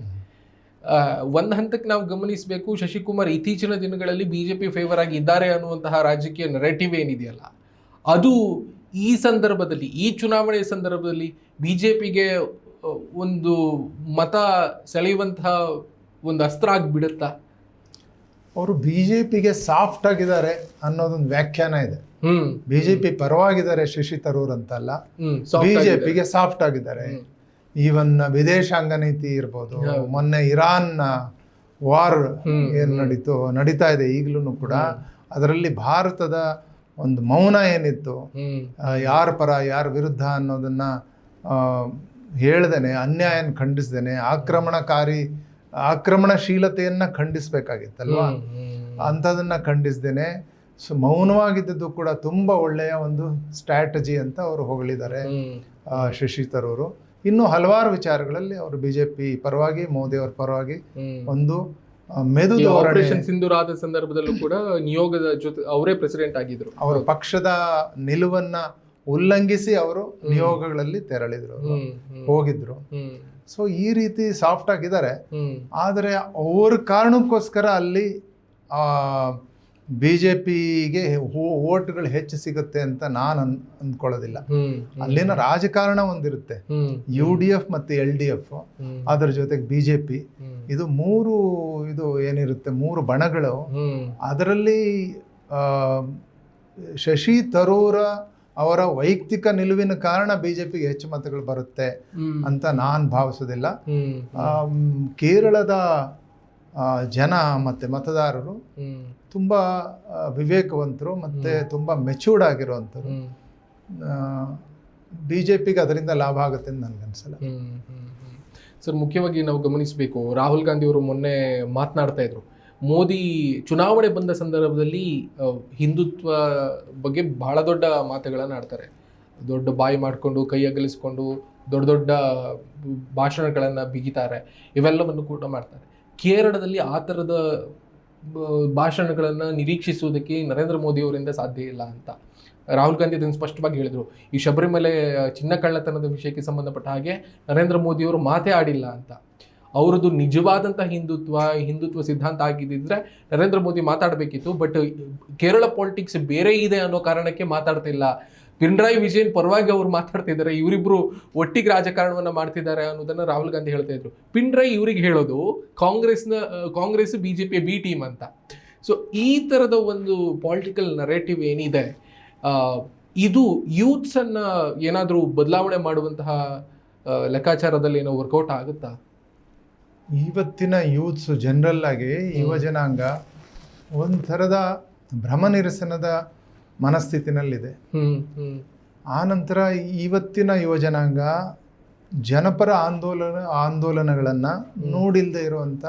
ಒಂದು ಹಂತಕ್ಕೆ ನಾವು ಗಮನಿಸಬೇಕು, ಶಶಿಕುಮಾರ್ ಇತ್ತೀಚಿನ ದಿನಗಳಲ್ಲಿ BJP ಫೇವರ್ ಆಗಿ ಇದ್ದಾರೆ ಅನ್ನುವಂತಹ ರಾಜಕೀಯ ನರೇಟಿವ್ ಏನಿದೆಯಲ್ಲ, ಅದು ಈ ಸಂದರ್ಭದಲ್ಲಿ, ಈ ಚುನಾವಣೆಯ ಸಂದರ್ಭದಲ್ಲಿ BJPಗೆ ಒಂದು ಮತ ಸೆಳೆಯುವಂತಹ ಒಂದು ಅಸ್ತ್ರ ಆಗ್ಬಿಡುತ್ತಾ? ಅವರು ಬಿಜೆಪಿಗೆ ಸಾಫ್ಟ್ ಆಗಿದ್ದಾರೆ ಅನ್ನೋದೊಂದು ವ್ಯಾಖ್ಯಾನ ಇದೆ. ಬಿಜೆಪಿ ಪರವಾಗಿದ್ದಾರೆ ಶಶಿ ತರೂರ್ ಅಂತಲ್ಲ, ಬಿಜೆಪಿಗೆ ಸಾಫ್ಟ್ ಆಗಿದ್ದಾರೆ. ಈವನ್ ವಿದೇಶಾಂಗ ನೀತಿ ಇರ್ಬೋದು, ಮೊನ್ನೆ ಇರಾನ್ ವಾರ್ ಏನ್ ನಡೀತಾ ಇದೆ ಈಗಲೂ ಕೂಡ, ಅದರಲ್ಲಿ ಭಾರತದ ಒಂದು ಮೌನ ಏನಿತ್ತು, ಯಾರ ಪರ ಯಾರ ವಿರುದ್ಧ ಅನ್ನೋದನ್ನ ಹೇಳ್ದೇನೆ, ಅನ್ಯಾಯನ ಖಂಡಿಸ್ದೇನೆ, ಆಕ್ರಮಣಶೀಲತೆಯನ್ನ ಖಂಡಿಸ್ಬೇಕಾಗಿತ್ತಲ್ವಾ, ಅಂಥದನ್ನ ಖಂಡಿಸ್ದೇನೆ ಮೌನವಾಗಿದ್ದದ್ದು ಕೂಡ ತುಂಬಾ ಒಳ್ಳೆಯ ಒಂದು ಸ್ಟ್ರಾಟಜಿ ಅಂತ ಅವರು ಹೊಗಳಿದ್ದಾರೆ ಶಶಿ ತರೂರು. ಇನ್ನು ಹಲವಾರು ವಿಚಾರಗಳಲ್ಲಿ ಅವರು ಬಿಜೆಪಿ ಪರವಾಗಿ, ಮೋದಿ ಅವರ ಪರವಾಗಿ ಒಂದು ಮೆದು ಆಪರೇಷನ್ ಸಿಂಧೂರ್ ಆದ ಸಂದರ್ಭದಲ್ಲೂ ಕೂಡ ನಿಯೋಗದ ಜೊತೆ ಅವರೇ ಪ್ರೆಸಿಡೆಂಟ್ ಆಗಿದ್ರು. ಅವರ ಪಕ್ಷದ ನಿಲುವನ್ನ ಉಲ್ಲಂಘಿಸಿ ಅವರು ನಿಯೋಗಗಳಲ್ಲಿ ತೆರಳಿದ್ರು, ಹೋಗಿದ್ರು. ಸೊ ಈ ರೀತಿ ಸಾಫ್ಟ್ ಆಗಿದ್ದಾರೆ. ಆದರೆ ಅವ್ರ ಕಾರಣಕ್ಕೋಸ್ಕರ ಅಲ್ಲಿ ಬಿಜೆಪಿಗೆ ಓಟ್ಗಳು ಹೆಚ್ಚು ಸಿಗುತ್ತೆ ಅಂತ ನಾನು ಅಂದ್ಕೊಳ್ಳೋದಿಲ್ಲ. ಅಲ್ಲಿನ ರಾಜಕಾರಣ ಒಂದಿರುತ್ತೆ, UDF ಮತ್ತು LDF, ಅದರ ಜೊತೆಗೆ ಬಿಜೆಪಿ, ಇದು ಏನಿರುತ್ತೆ, ಮೂರು ಬಣಗಳು. ಅದರಲ್ಲಿ ಶಶಿ ತರೂರ ಅವರ ವೈಯಕ್ತಿಕ ನಿಲುವಿನ ಕಾರಣ ಬಿಜೆಪಿಗೆ ಹೆಚ್ಚು ಮತಗಳು ಬರುತ್ತೆ ಅಂತ ನಾನು ಭಾವಿಸೋದಿಲ್ಲ. ಕೇರಳದ ಜನ ಮತ್ತೆ ಮತದಾರರು ತುಂಬಾ ವಿವೇಕವಂತರು ಮತ್ತೆ ತುಂಬಾ ಮೆಚೂರ್ಡ್ ಆಗಿರುವಂಥವ್ರು. ಬಿಜೆಪಿಗೆ ಅದರಿಂದ ಲಾಭ ಆಗುತ್ತೆ ಅಂತ ನನಗನ್ಸಲ್ಲ. ಸರ್, ಮುಖ್ಯವಾಗಿ ನಾವು ಗಮನಿಸಬೇಕು, ರಾಹುಲ್ ಗಾಂಧಿ ಅವರು ಮೊನ್ನೆ ಮಾತನಾಡ್ತಾ ಇದ್ರು, ಮೋದಿ ಚುನಾವಣೆ ಬಂದ ಸಂದರ್ಭದಲ್ಲಿ ಹಿಂದುತ್ವ ಬಗ್ಗೆ ಬಹಳ ದೊಡ್ಡ ಮಾತುಗಳನ್ನು ಆಡ್ತಾರೆ. ದೊಡ್ಡ ಬಾಯಿ ಮಾಡಿಕೊಂಡು, ಕೈ ಅಗಲಿಸ್ಕೊಂಡು ದೊಡ್ಡ ದೊಡ್ಡ ಭಾಷಣಗಳನ್ನು ಬಿಗಿತಾರೆ, ಇವೆಲ್ಲವನ್ನು ಕೂಡ ಮಾಡ್ತಾರೆ. ಕೇರಳದಲ್ಲಿ ಆ ಥರದ ಭಾಷಣಗಳನ್ನು ನಿರೀಕ್ಷಿಸುವುದಕ್ಕೆ ನರೇಂದ್ರ ಮೋದಿ ಅವರಿಂದ ಸಾಧ್ಯ ಇಲ್ಲ ಅಂತ ರಾಹುಲ್ ಗಾಂಧಿ ಅದನ್ನು ಸ್ಪಷ್ಟವಾಗಿ ಹೇಳಿದರು. ಈ ಶಬರಿಮಲೆ ಚಿನ್ನ ಕಳ್ಳತನದ ವಿಷಯಕ್ಕೆ ಸಂಬಂಧಪಟ್ಟ ಹಾಗೆ ನರೇಂದ್ರ ಮೋದಿಯವರು ಮಾತೇ ಆಡಿಲ್ಲ ಅಂತ. ಅವರದ್ದು ನಿಜವಾದಂಥ ಹಿಂದುತ್ವ ಸಿದ್ಧಾಂತ ಆಗಿದ್ದಿದ್ರೆ ನರೇಂದ್ರ ಮೋದಿ ಮಾತಾಡಬೇಕಿತ್ತು. ಬಟ್ ಕೇರಳ ಪಾಲಿಟಿಕ್ಸ್ ಬೇರೆ ಇದೆ ಅನ್ನೋ ಕಾರಣಕ್ಕೆ ಮಾತಾಡ್ತಿಲ್ಲ. ಪಿಣರಾಯಿ ವಿಜಯನ್ ಪರವಾಗಿ ಅವ್ರು ಮಾತಾಡ್ತಿದ್ದಾರೆ, ಇವರಿಬ್ರು ಒಟ್ಟಿಗೆ ರಾಜಕಾರಣವನ್ನ ಮಾಡ್ತಿದ್ದಾರೆ ಅನ್ನೋದನ್ನ ರಾಹುಲ್ ಗಾಂಧಿ ಹೇಳ್ತಾ ಇದ್ರು. ಪಿಣರಾಯಿ ಇವ್ರಿಗೆ ಹೇಳೋದು ಕಾಂಗ್ರೆಸ್ ಬಿಜೆಪಿಯ ಬಿ ಟೀಮ್ ಅಂತ. ಸೊ ಈ ಥರದ ಒಂದು ಪಾಲಿಟಿಕಲ್ ನರೇಟಿವ್ ಏನಿದೆ, ಇದು ಯೂತ್ಸ್ ಅನ್ನ ಏನಾದರೂ ಬದಲಾವಣೆ ಮಾಡುವಂತಹ ಲೆಕ್ಕಾಚಾರದಲ್ಲಿ ಏನೋ ವರ್ಕೌಟ್ ಆಗುತ್ತಾ? ಇವತ್ತಿನ ಯೂತ್ಸ್ ಜನರಲ್ ಆಗಿ ಯುವ ಜನಾಂಗ ಒಂಥರದ ಭ್ರಮ ನಿರಸನದ ಮನಸ್ಥಿತಿನಲ್ಲಿದೆ. ಆನಂತರ ಇವತ್ತಿನ ಯುವ ಜನಾಂಗ ಜನಪರ ಆಂದೋಲನಗಳನ್ನ ನೋಡಿಲ್ದೇ ಇರುವಂತ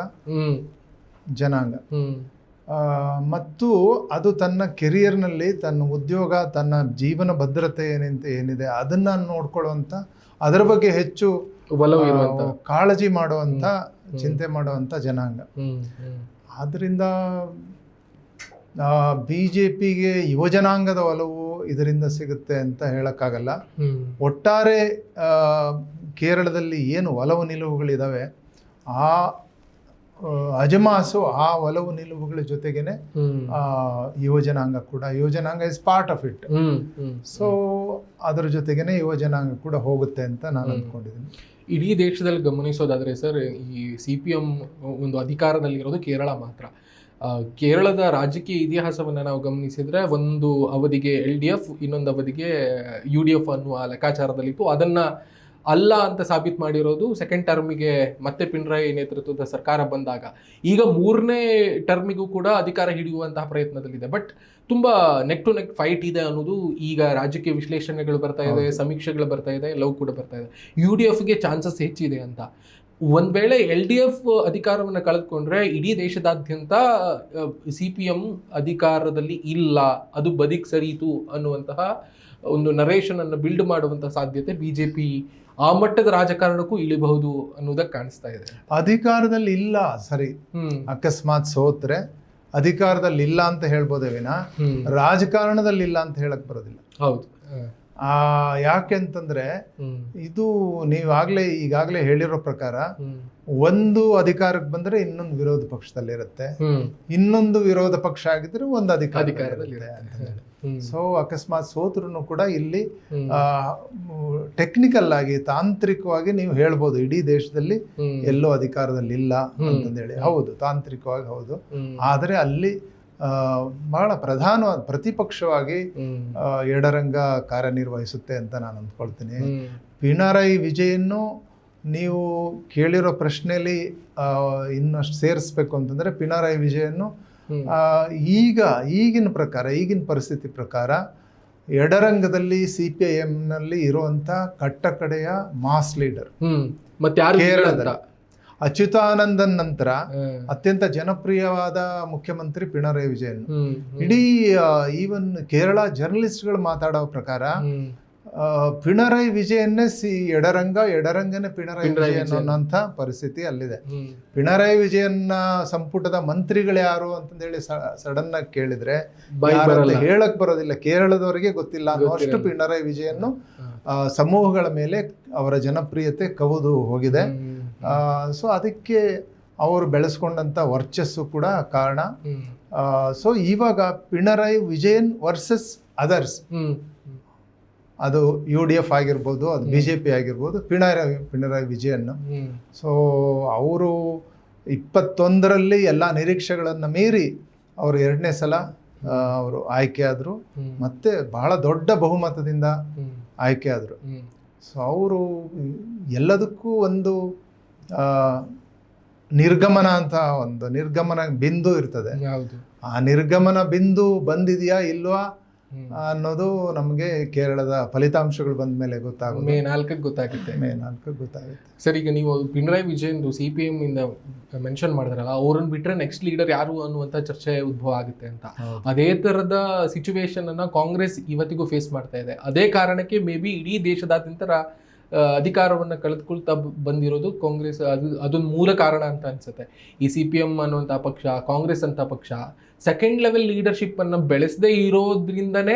ಜನಾಂಗ. ಮತ್ತು ಅದು ತನ್ನ ಕೆರಿಯರ್ನಲ್ಲಿ ತನ್ನ ಉದ್ಯೋಗ, ತನ್ನ ಜೀವನ ಭದ್ರತೆ ಏನಿದೆ ಅದನ್ನ ನೋಡ್ಕೊಳ್ಳುವಂತ, ಅದರ ಬಗ್ಗೆ ಹೆಚ್ಚು ಕಾಳಜಿ ಮಾಡುವಂತ, ಚಿಂತೆ ಮಾಡುವಂತ ಜನಾಂಗ. ಆದ್ರಿಂದ ಬಿಜೆಪಿಗೆ ಯುವ ಜನಾಂಗದ ಒಲವು ಇದರಿಂದ ಸಿಗುತ್ತೆ ಅಂತ ಹೇಳಕ್ಕಾಗಲ್ಲ. ಒಟ್ಟಾರೆ ಕೇರಳದಲ್ಲಿ ಏನು ಒಲವು ನಿಲುವುಗಳಿದಾವೆ, ಆ ಅಜಮಾಸು ಆ ಒಲವು ನಿಲುವುಗಳ ಜೊತೆಗೇನೆ ಯುವ ಜನಾಂಗ is part of it. So ಅದರ ಜೊತೆಗೇನೆ ಯುವ ಜನಾಂಗ ಕೂಡ ಹೋಗುತ್ತೆ ಅಂತ ನಾನು ಅಂದ್ಕೊಂಡಿದ್ದೀನಿ. ಇಡೀ ದೇಶದಲ್ಲಿ ಗಮನಿಸೋದಾದ್ರೆ ಸರ್, ಈ CPM ಒಂದು ಅಧಿಕಾರದಲ್ಲಿರೋದು ಕೇರಳ ಮಾತ್ರ. ಕೇರಳದ ರಾಜಕೀಯ ಇತಿಹಾಸವನ್ನು ನಾವು ಗಮನಿಸಿದ್ರೆ, ಒಂದು ಅವಧಿಗೆ LDF, ಇನ್ನೊಂದು ಅವಧಿಗೆ UDF ಅನ್ನುವ ಲೆಕ್ಕಾಚಾರದಲ್ಲಿತ್ತು. ಅದನ್ನ ಅಲ್ಲ ಅಂತ ಸಾಬೀತು ಮಾಡಿರೋದು ಸೆಕೆಂಡ್ ಟರ್ಮಿಗೆ ಮತ್ತೆ ಪಿಣರಾಯಿ ನೇತೃತ್ವದ ಸರ್ಕಾರ ಬಂದಾಗ. ಈಗ 3ನೇ ಟರ್ಮಿಗೂ ಕೂಡ ಅಧಿಕಾರ ಹಿಡಿಯುವಂತಹ ಪ್ರಯತ್ನದಲ್ಲಿದೆ. ಬಟ್ ತುಂಬಾ ನೆಕ್ ಟು ನೆಕ್ ಫೈಟ್ ಇದೆ ಅನ್ನೋದು ಈಗ ರಾಜಕೀಯ ವಿಶ್ಲೇಷಣೆಗಳು ಬರ್ತಾ ಇದೆ, ಸಮೀಕ್ಷೆಗಳು ಬರ್ತಾ ಇದೆ, ಎಲ್ಲವೂ ಕೂಡ ಬರ್ತಾ ಇದೆ. UDFಗೆ ಚಾನ್ಸಸ್ ಹೆಚ್ಚಿದೆ ಅಂತ. ಒಂದ್ ವೇಳೆ LDF ಅಧಿಕಾರವನ್ನು ಕಳೆದುಕೊಂಡ್ರೆ ಇಡೀ ದೇಶದಾದ್ಯಂತ CPM ಅಧಿಕಾರದಲ್ಲಿ ಇಲ್ಲ, ಅದು ಬದಿಗೆ ಸರಿಯಿತು ಅನ್ನುವಂತಹ ಒಂದು ನರೇಷನ್ ಅನ್ನು ಬಿಲ್ಡ್ ಮಾಡುವಂತಹ ಸಾಧ್ಯತೆ ಬಿಜೆಪಿ ಆ ಮಟ್ಟದ ರಾಜಕಾರಣಕ್ಕೂ ಇಳಿಬಹುದು ಅನ್ನೋದಕ್ಕೆ ಕಾಣಿಸ್ತಾ ಇದೆ. ಅಧಿಕಾರದಲ್ಲಿ ಇಲ್ಲ ಸರಿ, ಅಕಸ್ಮಾತ್ ಸೋತ್ರೆ ಅಧಿಕಾರದಲ್ಲಿ ಇಲ್ಲ ಅಂತ ಹೇಳ್ಬೋದೇ ವಿನ ರಾಜಕಾರಣದಲ್ಲಿ ಇಲ್ಲ ಅಂತ ಹೇಳಕ್ ಬರೋದಿಲ್ಲ. ಹೌದು. ಯಾಕೆ ಅಂತಂದ್ರೆ ಇದು ಈಗಾಗಲೇ ಹೇಳಿರೋ ಪ್ರಕಾರ, ಒಂದು ಅಧಿಕಾರಕ್ಕೆ ಬಂದ್ರೆ ಇನ್ನೊಂದು ವಿರೋಧ ಪಕ್ಷದಲ್ಲಿರುತ್ತೆ, ಇನ್ನೊಂದು ವಿರೋಧ ಪಕ್ಷ ಆಗಿದ್ರೆ ಒಂದು ಅಧಿಕಾರದಲ್ಲಿ. ಸೊ ಅಕಸ್ಮಾತ್ ಸೋತ್ರು ಕೂಡ ಇಲ್ಲಿ ಟೆಕ್ನಿಕಲ್ ಆಗಿ ತಾಂತ್ರಿಕವಾಗಿ ನೀವು ಹೇಳ್ಬೋದು ಇಡೀ ದೇಶದಲ್ಲಿ ಎಲ್ಲೋ ಅಧಿಕಾರದಲ್ಲಿ ಇಲ್ಲ ಅಂತಂದೇಳಿ. ಹೌದು, ತಾಂತ್ರಿಕವಾಗಿ ಹೌದು. ಆದರೆ ಅಲ್ಲಿ ಬಹಳ ಪ್ರಧಾನವಾದ ಪ್ರತಿಪಕ್ಷವಾಗಿ ಎಡರಂಗ ಕಾರ್ಯನಿರ್ವಹಿಸುತ್ತೆ ಅಂತ ನಾನು ಅಂದ್ಕೊಳ್ತೀನಿ. ಪಿಣರಾಯಿ ವಿಜಯನ್ನು ನೀವು ಕೇಳಿರೋ ಪ್ರಶ್ನೆಯಲ್ಲಿ ಇನ್ನಷ್ಟು ಸೇರಿಸ್ಬೇಕು ಅಂತಂದ್ರೆ, ಪಿಣರಾಯಿ ವಿಜಯನ್ನು ಈಗಿನ ಪರಿಸ್ಥಿತಿ ಪ್ರಕಾರ ಎಡರಂಗದಲ್ಲಿ CPIM ನಲ್ಲಿ ಇರುವಂತ ಕಟ್ಟಕಡೆಯ ಮಾಸ್ ಲೀಡರ್. ಕೇರಳದಲ್ಲಿ ಅಚ್ಯುತಾನಂದನ್ ನಂತರ ಅತ್ಯಂತ ಜನಪ್ರಿಯವಾದ ಮುಖ್ಯಮಂತ್ರಿ ಪಿಣರಾಯಿ ವಿಜಯನ್. ಇಡೀ ಈವನ್ ಕೇರಳ ಜರ್ನಲಿಸ್ಟ್ಗಳು ಮಾತಾಡೋ ಪ್ರಕಾರ ಪಿಣರಾಯಿ ವಿಜಯನ್ನೇ ಎಡರಂಗನೇ ಪಿಣರಾಯಿ ವಿಜಯನ್ ಅನ್ನೋಂಥ ಪರಿಸ್ಥಿತಿ ಅಲ್ಲಿದೆ. ಪಿಣರಾಯಿ ವಿಜಯನ್ನ ಸಂಪುಟದ ಮಂತ್ರಿಗಳು ಯಾರು ಅಂತಂದೇಳಿ ಸಡನ್ ಆಗಿ ಕೇಳಿದ್ರೆ ಹೇಳಕ್ ಬರೋದಿಲ್ಲ, ಕೇರಳದವರಿಗೆ ಗೊತ್ತಿಲ್ಲ ಅನ್ನೋಷ್ಟು ಪಿಣರಾಯಿ ವಿಜಯನ್ ಸಮೂಹಗಳ ಮೇಲೆ ಅವರ ಜನಪ್ರಿಯತೆ ಕವಿದು ಹೋಗಿದೆ. ಸೊ ಅದಕ್ಕೆ ಅವರು ಬೆಳೆಸ್ಕೊಂಡಂತ ವರ್ಚಸ್ಸು ಕೂಡ ಕಾರಣ. ಸೊ ಇವಾಗ ಪಿಣರಾಯಿ ವಿಜಯನ್ ವರ್ಸಸ್ ಅದರ್ಸ್, ಅದು UDF ಆಗಿರ್ಬೋದು, ಅದು BJP ಆಗಿರ್ಬೋದು, ಪಿಣರಾಯಿ ವಿಜಯನ್. ಸೊ ಅವರು 21ರಲ್ಲಿ ಎಲ್ಲ ನಿರೀಕ್ಷೆಗಳನ್ನು ಮೀರಿ ಅವರು 2ನೇ ಸಲ ಅವರು ಆಯ್ಕೆ ಆದರು, ಮತ್ತೆ ಬಹಳ ದೊಡ್ಡ ಬಹುಮತದಿಂದ ಆಯ್ಕೆ ಆದರು. ಸೊ ಅವರು ಎಲ್ಲದಕ್ಕೂ ಒಂದು ನಿರ್ಗಮನ ಅಂತ ಒಂದು ನಿರ್ಗಮನ ಬಿಂದು ಇರ್ತದೆ. ಆ ನಿರ್ಗಮನ ಬಿಂದು ಬಂದಿದೆಯಾ ಇಲ್ವಾ ಅನ್ನೋದು ನಮಗೆ ಕೇರಳದ ಫಲಿತಾಂಶಗಳು ಬಂದ ಮೇಲೆ ಗೊತ್ತಾಗುತ್ತೆ. ಮೇ 4ಕ್ಕೆ ಗೊತ್ತಾಗುತ್ತೆ. ಸರ್, ಈಗ ನೀವು ಪಿಣರಾಯಿ ವಿಜಯನ್ CPM ಇಂದ ಮೆನ್ಷನ್ ಮಾಡಿದ್ರಲ್ಲ, ಅವ್ರನ್ನ ಬಿಟ್ರೆ ನೆಕ್ಸ್ಟ್ ಲೀಡರ್ ಯಾರು ಅನ್ನುವಂಥ ಚರ್ಚೆ ಉದ್ಭವ ಆಗುತ್ತೆ ಅಂತ. ಅದೇ ತರದ ಸಿಚುವೇಶನ್ ಅನ್ನ ಕಾಂಗ್ರೆಸ್ ಇವತ್ತಿಗೂ ಫೇಸ್ ಮಾಡ್ತಾ ಇದೆ. ಅದೇ ಕಾರಣಕ್ಕೆ ಮೇ ಬಿ ಇಡೀ ದೇಶದಾದ್ಯಂತ ಅಧಿಕಾರವನ್ನು ಕಳೆದುಕೊಳ್ತಾ ಬಂದಿರೋದು ಕಾಂಗ್ರೆಸ್. ಅದೊಂದು ಮೂಲ ಕಾರಣ ಅಂತ ಅನ್ಸುತ್ತೆ. ಈ CPM ಅನ್ನುವಂಥ ಪಕ್ಷ, ಕಾಂಗ್ರೆಸ್ ಅಂತ ಪಕ್ಷ ಸೆಕೆಂಡ್ ಲೆವೆಲ್ ಲೀಡರ್ಶಿಪ್ ಅನ್ನು ಬೆಳೆಸದೇ ಇರೋದ್ರಿಂದನೇ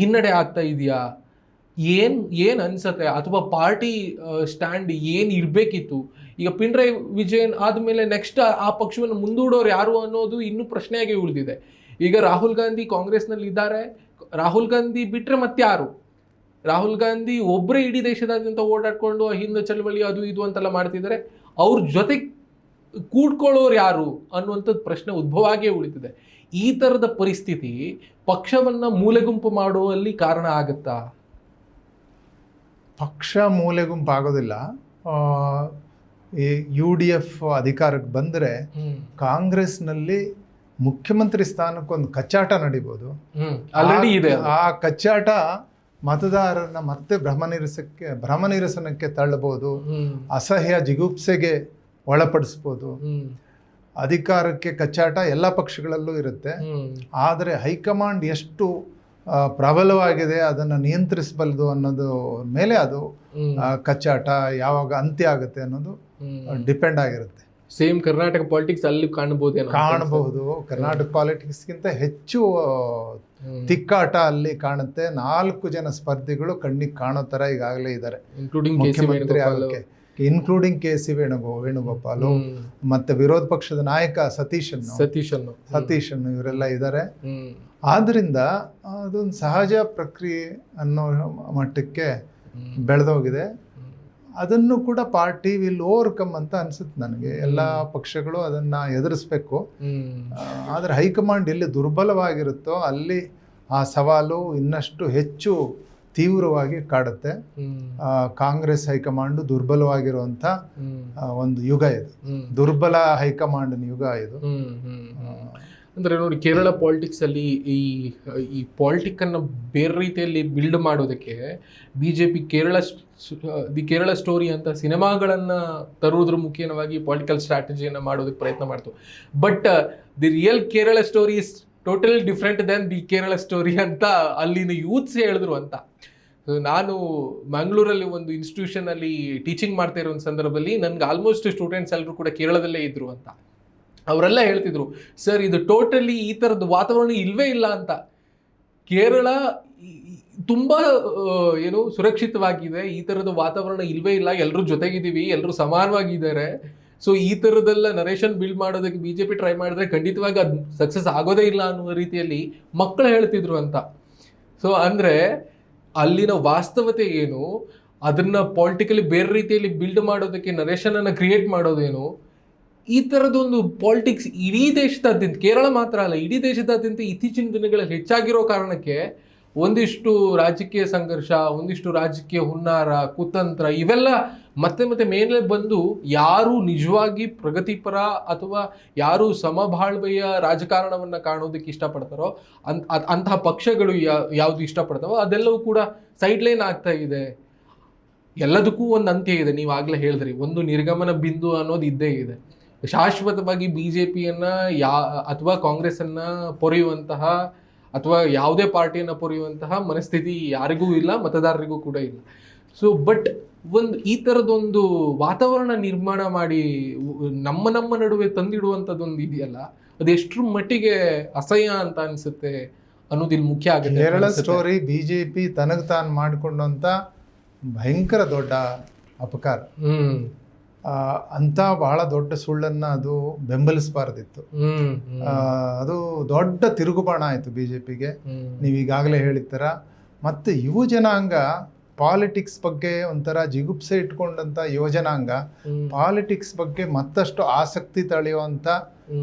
ಹಿನ್ನಡೆ ಆಗ್ತಾ ಇದೆಯಾ? ಏನ್ ಅನ್ಸತ್ತೆ? ಅಥವಾ ಪಾರ್ಟಿ ಸ್ಟ್ಯಾಂಡ್ ಏನ್ ಇರ್ಬೇಕಿತ್ತು? ಈಗ ಪಿಣರಾಯಿ ವಿಜಯನ್ ಆದ್ಮೇಲೆ ನೆಕ್ಸ್ಟ್ ಆ ಪಕ್ಷವನ್ನು ಮುಂದೂಡೋರು ಯಾರು ಅನ್ನೋದು ಇನ್ನೂ ಪ್ರಶ್ನೆಯಾಗಿ ಉಳಿದಿದೆ. ಈಗ ರಾಹುಲ್ ಗಾಂಧಿ ಕಾಂಗ್ರೆಸ್ನಲ್ಲಿ ಇದ್ದಾರೆ. ರಾಹುಲ್ ಗಾಂಧಿ ಬಿಟ್ರೆ ಮತ್ತೆ ಯಾರು? ರಾಹುಲ್ ಗಾಂಧಿ ಒಬ್ಬರೇ ಇಡೀ ದೇಶದಾದ್ಯಂತ ಓಡಾಡ್ಕೊಂಡು ಹಿಂದೂ ಚಳವಳಿ ಅದು ಇದು ಅಂತೆಲ್ಲ ಮಾಡ್ತಿದ್ದಾರೆ. ಅವ್ರ ಜೊತೆ ಕೂಡ್ಕೊಳ್ಳೋರು ಯಾರು ಅನ್ನುವಂಥದ್ದು ಪ್ರಶ್ನೆ ಉದ್ಭವ ಆಗೇ ಉಳಿತಿದೆ. ಈ ಥರದ ಪರಿಸ್ಥಿತಿ ಪಕ್ಷವನ್ನ ಮೂಲೆಗುಂಪು ಮಾಡುವಲ್ಲಿ ಕಾರಣ ಆಗುತ್ತಾ? ಪಕ್ಷ ಮೂಲೆಗುಂಪು ಆಗೋದಿಲ್ಲ. ಈ UDF ಅಧಿಕಾರಕ್ಕೆ ಬಂದರೆ ಕಾಂಗ್ರೆಸ್ನಲ್ಲಿ ಮುಖ್ಯಮಂತ್ರಿ ಸ್ಥಾನಕ್ಕೊಂದು ಕಚ್ಚಾಟ ನಡೀಬೋದು. ಆ ಕಚ್ಚಾಟ ಮತದಾರರನ್ನ ಮತ್ತೆ ಭ್ರಮನಿರಸನಕ್ಕೆ ತಳ್ಳಬಹುದು, ಅಸಹ್ಯ ಜಿಗುಪ್ಸೆಗೆ ಒಳಪಡಿಸ್ಬೋದು. ಅಧಿಕಾರಕ್ಕೆ ಕಚ್ಚಾಟ ಎಲ್ಲ ಪಕ್ಷಗಳಲ್ಲೂ ಇರುತ್ತೆ. ಆದರೆ ಹೈಕಮಾಂಡ್ ಎಷ್ಟು ಪ್ರಬಲವಾಗಿದೆ, ಅದನ್ನು ನಿಯಂತ್ರಿಸಬಲ್ಲದು ಅನ್ನೋದು ಮೇಲೆ ಅದು ಕಚ್ಚಾಟ ಯಾವಾಗ ಅಂತ್ಯ ಆಗುತ್ತೆ ಅನ್ನೋದು ಡಿಪೆಂಡ್ ಆಗಿರುತ್ತೆ. ಸೇಮ್ ಕರ್ನಾಟಕ ಪಾಲಿಟಿಕ್ಸ್ ಅಲ್ಲಿ ಕಾಣಬಹುದು. ಕರ್ನಾಟಕ ಪಾಲಿಟಿಕ್ಸ್ಗಿಂತ ಹೆಚ್ಚು ತಿಕ್ಕಾಟ ಅಲ್ಲಿ ಕಾಣುತ್ತೆ. 4 ಜನ ಸ್ಪರ್ಧಿಗಳು ಕಣ್ಣಿಗೆ ಕಾಣೋ ತರ ಈಗಾಗಲೇ ಇದ್ದಾರೆ, ಮುಖ್ಯಮಂತ್ರಿ ಆಗಕ್ಕೆ, ಇನ್ಕ್ಲೂಡಿಂಗ್ KC ವೇಣುಗೋಪಾಲು ಮತ್ತೆ ವಿರೋಧ ಪಕ್ಷದ ನಾಯಕ ಸತೀಶನ್ ಇವರೆಲ್ಲ ಇದ್ದಾರೆ. ಆದ್ರಿಂದ ಅದೊಂದು ಸಹಜ ಪ್ರಕ್ರಿಯೆ ಅನ್ನೋ ಮಟ್ಟಕ್ಕೆ ಬೆಳೆದೋಗಿದೆ. ಅದನ್ನು ಕೂಡ ಪಾರ್ಟಿ ವಿಲ್ ಓವರ್ಕಮ್ ಅಂತ ಅನ್ಸುತ್ತೆ ನನಗೆ. ಎಲ್ಲ ಪಕ್ಷಗಳು ಅದನ್ನ ಎದುರಿಸ್ಬೇಕು. ಆದರೆ ಹೈಕಮಾಂಡ್ ಎಲ್ಲಿ ದುರ್ಬಲವಾಗಿರುತ್ತೋ ಅಲ್ಲಿ ಆ ಸವಾಲು ಇನ್ನಷ್ಟು ಹೆಚ್ಚು ತೀವ್ರವಾಗಿ ಕಾಡುತ್ತೆ. ಕಾಂಗ್ರೆಸ್ ಹೈಕಮಾಂಡ್ ದುರ್ಬಲವಾಗಿರುವಂತ ಒಂದು ಯುಗ ಇದು, ದುರ್ಬಲ ಹೈಕಮಾಂಡ್ ಯುಗ ಇದು. ಅಂದ್ರೆ ನೋಡಿ, ಕೇರಳ ಪಾಲಿಟಿಕ್ಸ್ ಅಲ್ಲಿ ಈ ಪಾಲಿಟಿಕ್ ಅನ್ನ ಬೇರೆ ರೀತಿಯಲ್ಲಿ ಬಿಲ್ಡ್ ಮಾಡೋದಕ್ಕೆ BJP ಕೇರಳ ಸ್ಟೋರಿ ಅಂತ ಸಿನಿಮಾಗಳನ್ನ ತರುವುದ್ರ ಮುಖೇನವಾಗಿ ಪೊಲಿಟಿಕಲ್ ಸ್ಟ್ರಾಟಜಿಯನ್ನ ಮಾಡೋದಕ್ಕೆ ಪ್ರಯತ್ನ ಮಾಡ್ತು. But the real Kerala story is totally different than the Kerala story ಅಂತ ಅಲ್ಲಿನ ಯೂತ್ಸ್ ಹೇಳಿದ್ರು ಅಂತ. ನಾನು ಮ್ಯಾಂಗ್ಳೂರಲ್ಲಿ ಒಂದು ಇನ್ಸ್ಟಿಟ್ಯೂಷನ್ ಅಲ್ಲಿ ಟೀಚಿಂಗ್ ಮಾಡ್ತಾ ಇರೋ ಒಂದು ಸಂದರ್ಭದಲ್ಲಿ ನನ್ಗೆ ಆಲ್ಮೋಸ್ಟ್ ಸ್ಟೂಡೆಂಟ್ಸ್ ಎಲ್ಲರೂ ಕೂಡ ಕೇರಳದಲ್ಲೇ ಇದ್ರು ಅಂತ. ಅವರೆಲ್ಲ ಹೇಳ್ತಿದ್ರು, ಸರ್ ಇದು ಟೋಟಲಿ ಈ ಥರದ ವಾತಾವರಣ ಇಲ್ವೇ ಇಲ್ಲ ಅಂತ. ಕೇರಳ ತುಂಬ ಸುರಕ್ಷಿತವಾಗಿದೆ, ಈ ಥರದ ವಾತಾವರಣ ಇಲ್ವೇ ಇಲ್ಲ, ಎಲ್ಲರೂ ಜೊತೆಗಿದ್ದೀವಿ, ಎಲ್ಲರೂ ಸಮಾನವಾಗಿದ್ದಾರೆ, ಸೊ ಈ ತರದೆಲ್ಲ ನರೇಷನ್ ಬಿಲ್ಡ್ ಮಾಡೋದಕ್ಕೆ ಬಿಜೆಪಿ ಟ್ರೈ ಮಾಡಿದ್ರೆ ಖಂಡಿತವಾಗಿ ಅದು ಸಕ್ಸಸ್ ಆಗೋದೇ ಇಲ್ಲ ಅನ್ನುವ ರೀತಿಯಲ್ಲಿ ಮಕ್ಕಳು ಹೇಳ್ತಿದ್ರು ಅಂತ. ಸೊ ಅಂದ್ರೆ ಅಲ್ಲಿನ ವಾಸ್ತವತೆ ಏನು, ಅದನ್ನ ಪಾಲಿಟಿಕಲಿ ಬೇರೆ ರೀತಿಯಲ್ಲಿ ಬಿಲ್ಡ್ ಮಾಡೋದಕ್ಕೆ ನರೇಷನ್ ಅನ್ನ ಕ್ರಿಯೇಟ್ ಮಾಡೋದೇನು, ಈ ತರದೊಂದು ಪಾಲಿಟಿಕ್ಸ್ ಇಡೀ ದೇಶದಾದ್ಯಂತ, ಕೇರಳ ಮಾತ್ರ ಅಲ್ಲ ಇಡೀ ದೇಶದಾದ್ಯಂತ ಇತ್ತೀಚಿನ ದಿನಗಳಲ್ಲಿ ಹೆಚ್ಚಾಗಿರೋ ಕಾರಣಕ್ಕೆ ಒಂದಿಷ್ಟು ರಾಜಕೀಯ ಸಂಘರ್ಷ, ಒಂದಿಷ್ಟು ರಾಜಕೀಯ ಹುನ್ನಾರ, ಕುತಂತ್ರ ಇವೆಲ್ಲ ಮತ್ತೆ ಮತ್ತೆ ಮೇಲೆ ಬಂದು ಯಾರು ನಿಜವಾಗಿ ಪ್ರಗತಿಪರ ಅಥವಾ ಯಾರು ಸಮಬಾಳ್ವೆಯ ರಾಜಕಾರಣವನ್ನ ಕಾಣೋದಕ್ಕೆ ಇಷ್ಟಪಡ್ತಾರೋ ಅಂತಹ ಪಕ್ಷಗಳು ಯಾವ್ದು ಇಷ್ಟಪಡ್ತಾವೋ ಅದೆಲ್ಲವೂ ಕೂಡ ಸೈಡ್ ಲೈನ್ ಆಗ್ತಾ ಇದೆ. ಎಲ್ಲದಕ್ಕೂ ಒಂದು ಅಂತ್ಯ ಇದೆ. ನೀವು ಆಗ್ಲೇ ಹೇಳಿದ್ರಿ, ಒಂದು ನಿರ್ಗಮನ ಬಿಂದು ಅನ್ನೋದು ಇದ್ದೇ ಇದೆ. ಶಾಶ್ವತವಾಗಿ ಬಿಜೆಪಿಯನ್ನ ಅಥವಾ ಕಾಂಗ್ರೆಸ್ ಅನ್ನ ಪೊರೆಯುವಂತಹ ಅಥವಾ ಯಾವುದೇ ಪಾರ್ಟಿಯನ್ನು ಪೊರೆಯುವಂತಹ ಮನಸ್ಥಿತಿ ಯಾರಿಗೂ ಇಲ್ಲ, ಮತದಾರರಿಗೂ ಕೂಡ ಇಲ್ಲ. ಸೊ ಬಟ್ ಈ ಥರದೊಂದು ವಾತಾವರಣ ನಿರ್ಮಾಣ ಮಾಡಿ ನಮ್ಮ ನಡುವೆ ತಂದಿಡುವಂಥದ್ದೊಂದು ಇದೆಯಲ್ಲ, ಅದೆಷ್ಟರ ಮಟ್ಟಿಗೆ ಅಸಹ್ಯ ಅಂತ ಅನಿಸುತ್ತೆ ಅನ್ನೋದು ಇಲ್ಲಿ ಮುಖ್ಯ ಆಗುತ್ತೆ. ಕೇರಳ ಸ್ಟೋರಿ ಬಿಜೆಪಿ ತನಗೆ ತಾನು ಮಾಡಿಕೊಂಡಂತ ಭಯಂಕರ ದೊಡ್ಡ ಅಪಕಾರ. ಅಂತ ಬಹಳ ದೊಡ್ಡ ಸುಳ್ಳನ್ನ ಅದು ಬೆಂಬಲಿಸಬಾರ್ದಿತ್ತು. ಅದು ದೊಡ್ಡ ತಿರುಗುಬಾಣ ಆಯ್ತು ಬಿಜೆಪಿಗೆ. ನೀವು ಈಗಾಗಲೇ ಹೇಳಿರ್ತಾರ. ಮತ್ತೆ ಯುವ ಜನಾಂಗ ಪಾಲಿಟಿಕ್ಸ್ ಬಗ್ಗೆ ಒಂಥರ ಜಿಗುಪ್ಸೆ ಇಟ್ಕೊಂಡಂತ ಯುವಜನಾಂಗ ಪಾಲಿಟಿಕ್ಸ್ ಬಗ್ಗೆ ಮತ್ತಷ್ಟು ಆಸಕ್ತಿ ತಳೆಯುವಂತ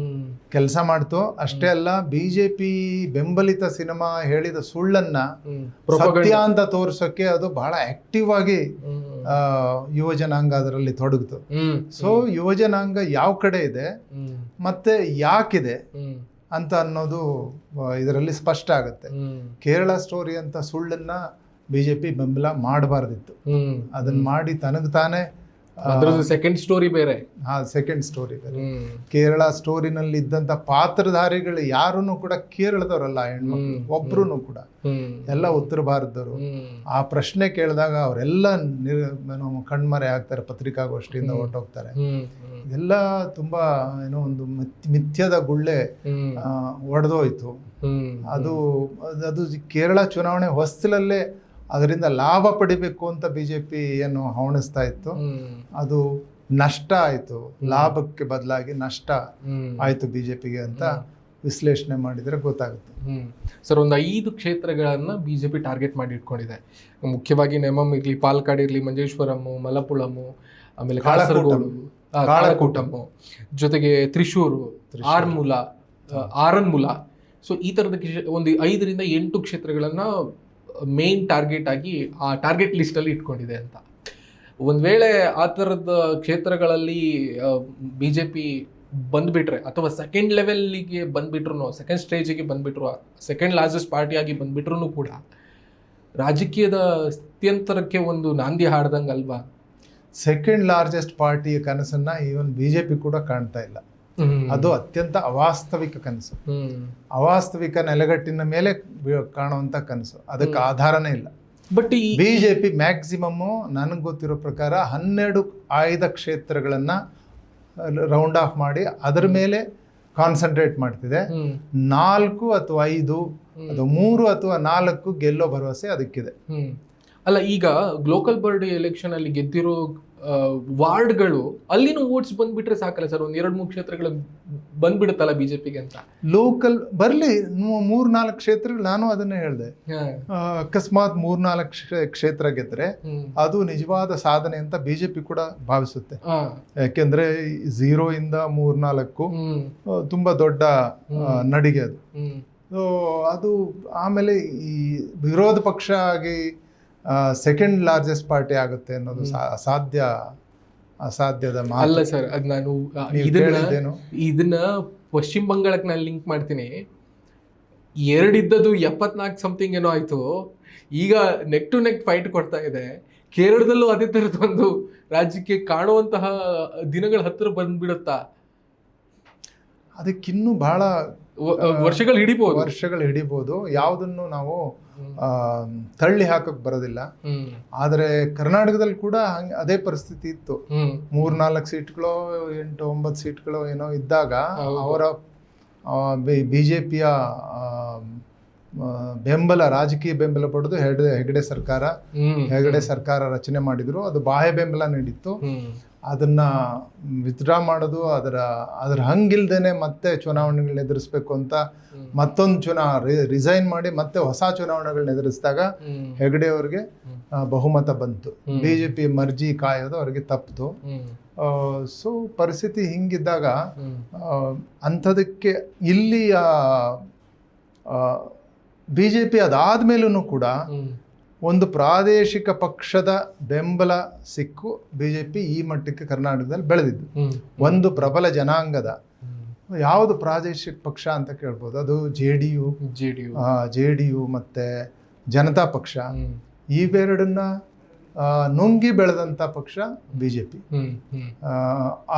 ಕೆಲಸ ಮಾಡ್ತು. ಅಷ್ಟೇ ಅಲ್ಲ, ಬಿಜೆಪಿ ಬೆಂಬಲಿತ ಸಿನಿಮಾ ಹೇಳಿದ ಸುಳ್ಳನ್ನ ಸತ್ಯ ಅಂತ ತೋರ್ಸೋಕೆ ಅದು ಬಹಳ ಆಕ್ಟಿವ್ ಆಗಿ ಯುವಜನಾಂಗ ಅದರಲ್ಲಿ ತೊಡಗಿತು. ಸೊ ಯುವಜನಾಂಗ ಯಾವ ಕಡೆ ಇದೆ ಮತ್ತೆ ಯಾಕಿದೆ ಅಂತ ಅನ್ನೋದು ಇದರಲ್ಲಿ ಸ್ಪಷ್ಟ ಆಗುತ್ತೆ. ಕೇರಳ ಸ್ಟೋರಿ ಅಂತ ಸುಳ್ಳನ್ನ ಬಿಜೆಪಿ ಬೆಂಬಲ ಮಾಡಬಾರ್ದಿತ್ತು. ಅದನ್ನ ಮಾಡಿ ತನಗೆ ತಾನೇ ಸೆಕೆಂಡ್ ಸ್ಟೋರಿ ಬೇರೆ. ಸೆಕೆಂಡ್ ಸ್ಟೋರಿ ಬೇರೆ. ಕೇರಳ ಸ್ಟೋರಿನಲ್ಲಿ ಇದ್ದಂತ ಪಾತ್ರಧಾರಿಗಳು ಯಾರೂ ಕೂಡ ಕೇರಳದವರಲ್ಲ, ಹೆಣ್ಮಕ್ಳು ಒಬ್ರು ಕೂಡ ಎಲ್ಲ ಉತ್ತರ ಭಾರತದವರು. ಆ ಪ್ರಶ್ನೆ ಕೇಳಿದಾಗ ಅವರೆಲ್ಲ ಕಣ್ಮರೆ ಆಗ್ತಾರೆ, ಪತ್ರಿಕಾಗೋಷ್ಠಿಯಿಂದ ಹೊರಟೋಗ್ತಾರೆ. ಇದೆಲ್ಲ ತುಂಬಾ ಏನೋ ಒಂದು ಮಿಥ್ಯದ ಗುಳ್ಳೆ ಒಡೆದೋಯ್ತು. ಅದು ಕೇರಳ ಚುನಾವಣೆ ಹೊಸ್ತಿಲಲ್ಲೇ ಅದರಿಂದ ಲಾಭ ಪಡಿಬೇಕು ಅಂತ ಬಿಜೆಪಿ ಏನು ಹವಣಿಸ್ತಾ ಇತ್ತು, ಅದು ನಷ್ಟ ಆಯ್ತು. ಲಾಭಕ್ಕೆ ಬದಲಾಗಿ ನಷ್ಟ ಆಯ್ತು ಬಿಜೆಪಿಗೆ ಅಂತ ವಿಶ್ಲೇಷಣೆ ಮಾಡಿದ್ರೆ ಗೊತ್ತಾಗುತ್ತೆ. ಸರ್, ಒಂದು 5 ಕ್ಷೇತ್ರಗಳನ್ನ ಬಿಜೆಪಿ ಟಾರ್ಗೆಟ್ ಮಾಡಿ ಇಟ್ಕೊಂಡಿದೆ. ಮುಖ್ಯವಾಗಿ ನೆಮಮ್ ಇರ್ಲಿ, ಪಾಲಕ್ಕಾಡ್ ಇರ್ಲಿ, ಮಂಜೇಶ್ವರಂ, ಮಲಪ್ಪುಳಂ, ಆಮೇಲೆ ಕಾಳಕೂಟಂ, ಜೊತೆಗೆ ತ್ರಿಶೂರು, ಆರನ್ಮುಲ. ಸೊ ಈ ತರದ ಒಂದು 5 ರಿಂದ 8 ಕ್ಷೇತ್ರಗಳನ್ನ ಮೇನ್ ಟಾರ್ಗೆಟ್ ಆಗಿ ಆ ಟಾರ್ಗೆಟ್ ಲಿಸ್ಟ್ ಅಲ್ಲಿ ಇಟ್ಕೊಂಡಿದೆ ಅಂತ. ಒಂದ್ ವೇಳೆ ಆ ತರದ ಕ್ಷೇತ್ರಗಳಲ್ಲಿ ಬಿಜೆಪಿ ಬಂದ್ಬಿಟ್ರೆ ಅಥವಾ ಸೆಕೆಂಡ್ ಲೆವೆಲ್ಗೆ ಬಂದ್ಬಿಟ್ರು, ಸೆಕೆಂಡ್ ಸ್ಟೇಜಿಗೆ ಬಂದ್ಬಿಟ್ರು, ಸೆಕೆಂಡ್ ಲಾರ್ಜೆಸ್ಟ್ ಪಾರ್ಟಿ ಆಗಿ ಬಂದ್ಬಿಟ್ರು ಕೂಡ ರಾಜಕೀಯದ ಸ್ಥಿತ್ಯಂತರಕ್ಕೆ ಒಂದು ನಾಂದಿ ಹಾಡ್ದಂಗೆ ಅಲ್ವಾ? ಸೆಕೆಂಡ್ ಲಾರ್ಜೆಸ್ಟ್ ಪಾರ್ಟಿಯ ಕನಸನ್ನ ಈವನ್ ಬಿಜೆಪಿ ಕೂಡ ಕಾಣ್ತಾ ಇಲ್ಲ. ಅದು ಅತ್ಯಂತ ಅವಾಸ್ತವಿಕ ಕನಸು. ಅವಾಸ್ತವಿಕ ನೆಲೆಗಟ್ಟಿನ ಮೇಲೆ ಕಾಣುವಂತ ಕನಸು. ಅದಕ್ಕೆ ಆಧಾರನೇ ಇಲ್ಲ. ಬಟ್ ಬಿಜೆಪಿ ಮ್ಯಾಕ್ಸಿಮಮ್ ನನಗೆ ಗೊತ್ತಿರೋ ಪ್ರಕಾರ 12 ಆಯ್ದ ಕ್ಷೇತ್ರಗಳನ್ನ ರೌಂಡ್ ಆಫ್ ಮಾಡಿ ಅದರ ಮೇಲೆ ಕಾನ್ಸಂಟ್ರೇಟ್ ಮಾಡ್ತಿದೆ. 4 ಅಥವಾ 5 ಅದು 3 ಅಥವಾ 4 ಗೆಲ್ಲೋ ಭರವಸೆ ಅದಕ್ಕಿದೆ. ಅಲ್ಲ, ಈಗ ಲೋಕಲ್ ಬಾಡಿ ಎಲೆಕ್ಷನ್ ಅಲ್ಲಿ ಗೆದ್ದಿರೋ ವಾರ್ಡ್ಗಳು ಅಲ್ಲಿನೂ ವೋಟ್ಸ್ ಬಂದ್ಬಿಟ್ರೆ ಸಾಕಲ್ಲ ಸರ್, ಒಂದ್ 2-3 ಕ್ಷೇತ್ರಗಳು ಬಂದ್ಬಿಡುತ್ತಲ್ಲ ಬಿಜೆಪಿಗೆ ಅಂತ. ಲೋಕಲ್ ಬರ್ಲಿ 3-4 ಕ್ಷೇತ್ರಗಳು, ನಾನು ಅದನ್ನೇ ಹೇಳಿದೆ. ಅಕಸ್ಮಾತ್ 3-4 ಕ್ಷೇತ್ರ ಗೆದ್ರೆ ಅದು ನಿಜವಾದ ಸಾಧನೆ ಅಂತ ಬಿಜೆಪಿ ಕೂಡ ಭಾವಿಸುತ್ತೆ. ಯಾಕೆಂದ್ರೆ 0 ಇಂದ 3-4 ತುಂಬಾ ದೊಡ್ಡ ನಡಿಗೆ ಅದು. ಅದು ಆಮೇಲೆ ಈ ವಿರೋಧ ಪಕ್ಷ ಆಗಿ ಸೆಕೆಂಡ್ ಲಾರ್ಜೆಸ್ಟ್ ಪಾರ್ಟಿ ಆಗುತ್ತೆ ಅನ್ನೋದು ಅಸಾಧ್ಯದ ಮಾತು. ಅಲ್ಲ ಸರ್, ಅದು ನಾನು ಇದನ್ನ ಪಶ್ಚಿಮ ಬಂಗಾಳಕ್ಕೆ ನಾನು ಲಿಂಕ್ ಮಾಡ್ತೀನಿ. 2 ಇದ್ದದ್ದು 74 ಸಮಥಿಂಗ್ ಏನೋ ಆಯ್ತು, ಈಗ ನೆಕ್ ಟು ನೆಕ್ ಫೈಟ್ ಕೊಡ್ತಾ ಇದೆ. ಕೇರಳದಲ್ಲೂ ಅದೇ ತರದೊಂದು ರಾಜ್ಯಕ್ಕೆ ಕಾಣುವಂತಹ ದಿನಗಳ ಹತ್ತಿರ ಬಂದ್ಬಿಡುತ್ತಾ? ಅದಕ್ಕಿನ್ನೂ ಬಹಳ ವರ್ಷಗಳು ಹಿಡಿಬಹುದು. ಯಾವುದನ್ನು ನಾವು ತಳ್ಳಿ ಹಾಕಕ್ ಬರೋದಿಲ್ಲ. ಆದ್ರೆ ಕರ್ನಾಟಕದಲ್ಲಿ ಕೂಡ ಅದೇ ಪರಿಸ್ಥಿತಿ ಇತ್ತು. 3-4 ಸೀಟ್ಗಳು 8-9 ಸೀಟ್ಗಳು ಏನೋ ಇದ್ದಾಗ ಅವರ ಬಿಜೆಪಿಯ ಬೆಂಬಲ, ರಾಜಕೀಯ ಬೆಂಬಲ ಪಡೆದು ಹೆಗಡೆ ಸರ್ಕಾರ ರಚನೆ ಮಾಡಿದ್ರು. ಅದು ಬಾಹ್ಯ ಬೆಂಬಲ ನೀಡಿತ್ತು. ಅದನ್ನ ವಿತ್ಡ್ರಾ ಮಾಡೋದು, ಅದರ ಹಂಗಿಲ್ದೇನೆ ಮತ್ತೆ ಚುನಾವಣೆಗಳನ್ನ ಎದುರಿಸ್ಬೇಕು ಅಂತ ಮತ್ತೊಂದು ರಿಸೈನ್ ಮಾಡಿ ಮತ್ತೆ ಹೊಸ ಚುನಾವಣೆಗಳನ್ನ ಎದುರಿಸಿದಾಗ ಹೆಗಡೆ ಅವ್ರಿಗೆ ಬಹುಮತ ಬಂತು. BJP ಮರ್ಜಿ ಕಾಯೋದು ಅವ್ರಿಗೆ ತಪ್ಪಿತು. ಸೊ ಪರಿಸ್ಥಿತಿ ಹಿಂಗಿದ್ದಾಗ ಅಂಥದಕ್ಕೆ ಇಲ್ಲಿಯ BJP ಅದಾದ್ಮೇಲೂ ಕೂಡ ಒಂದು ಪ್ರಾದೇಶಿಕ ಪಕ್ಷದ ಬೆಂಬಲ ಸಿಕ್ಕು BJP ಈ ಮಟ್ಟಕ್ಕೆ ಕರ್ನಾಟಕದಲ್ಲಿ ಬೆಳೆದಿದ್ದು. ಒಂದು ಪ್ರಬಲ ಜನಾಂಗದ ಯಾವುದು ಪ್ರಾದೇಶಿಕ ಪಕ್ಷ ಅಂತ ಕೇಳ್ಬೋದು, ಅದು JDU ಮತ್ತೆ ಜನತಾ ಪಕ್ಷ. ಇವೆರಡನ್ನ ನುಂಗಿ ಬೆಳೆದಂಥ ಪಕ್ಷ BJP.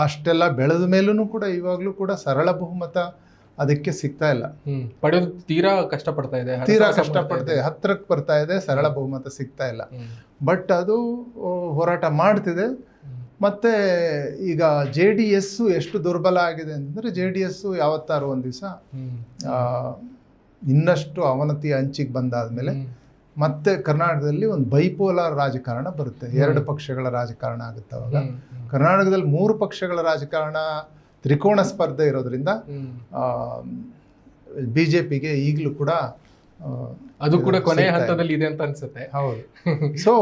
ಅಷ್ಟೆಲ್ಲ ಬೆಳೆದ ಮೇಲೂ ಕೂಡ ಇವಾಗಲೂ ಕೂಡ ಸರಳ ಬಹುಮತ ಅದಕ್ಕೆ ಸಿಗ್ತಾ ಇಲ್ಲ. ಪಡೆಯೋದು ತೀರಾ ಕಷ್ಟಪಡ್ತಾ ಹತ್ರಕ್ಕೆ ಬರ್ತಾ ಇದೆ, ಸರಳ ಬಹುಮತ ಸಿಗ್ತಾ ಇಲ್ಲ. ಬಟ್ ಅದು ಹೋರಾಟ ಮಾಡ್ತಿದೆ. ಮತ್ತೆ ಈಗ JDS ಎಷ್ಟು ದುರ್ಬಲ ಆಗಿದೆ ಅಂತಂದ್ರೆ, JDS ಯಾವತ್ತಾರು ಒಂದ್ ದಿವಸ ಇನ್ನಷ್ಟು ಅವನತಿ ಅಂಚಿಗೆ ಬಂದಾದ್ಮೇಲೆ ಮತ್ತೆ ಕರ್ನಾಟಕದಲ್ಲಿ ಒಂದು ಬೈಪೋಲಾರ್ ರಾಜಕಾರಣ ಬರುತ್ತೆ. 2 ಪಕ್ಷಗಳ ರಾಜಕಾರಣ ಆಗುತ್ತೆ. ಅವಾಗ ಕರ್ನಾಟಕದಲ್ಲಿ 3 ಪಕ್ಷಗಳ ರಾಜಕಾರಣ, ತ್ರಿಕೋಣ ಸ್ಪರ್ಧೆ ಇರೋದ್ರಿಂದ BJPಗೆ ಈಗಲೂ ಕೂಡ ಅದು ಕೂಡ ಕೊನೆಯ ಹಂತದಲ್ಲಿ ಇದೆ ಅಂತ ಅನ್ಸುತ್ತೆ. ಹೌದು. ಸೊ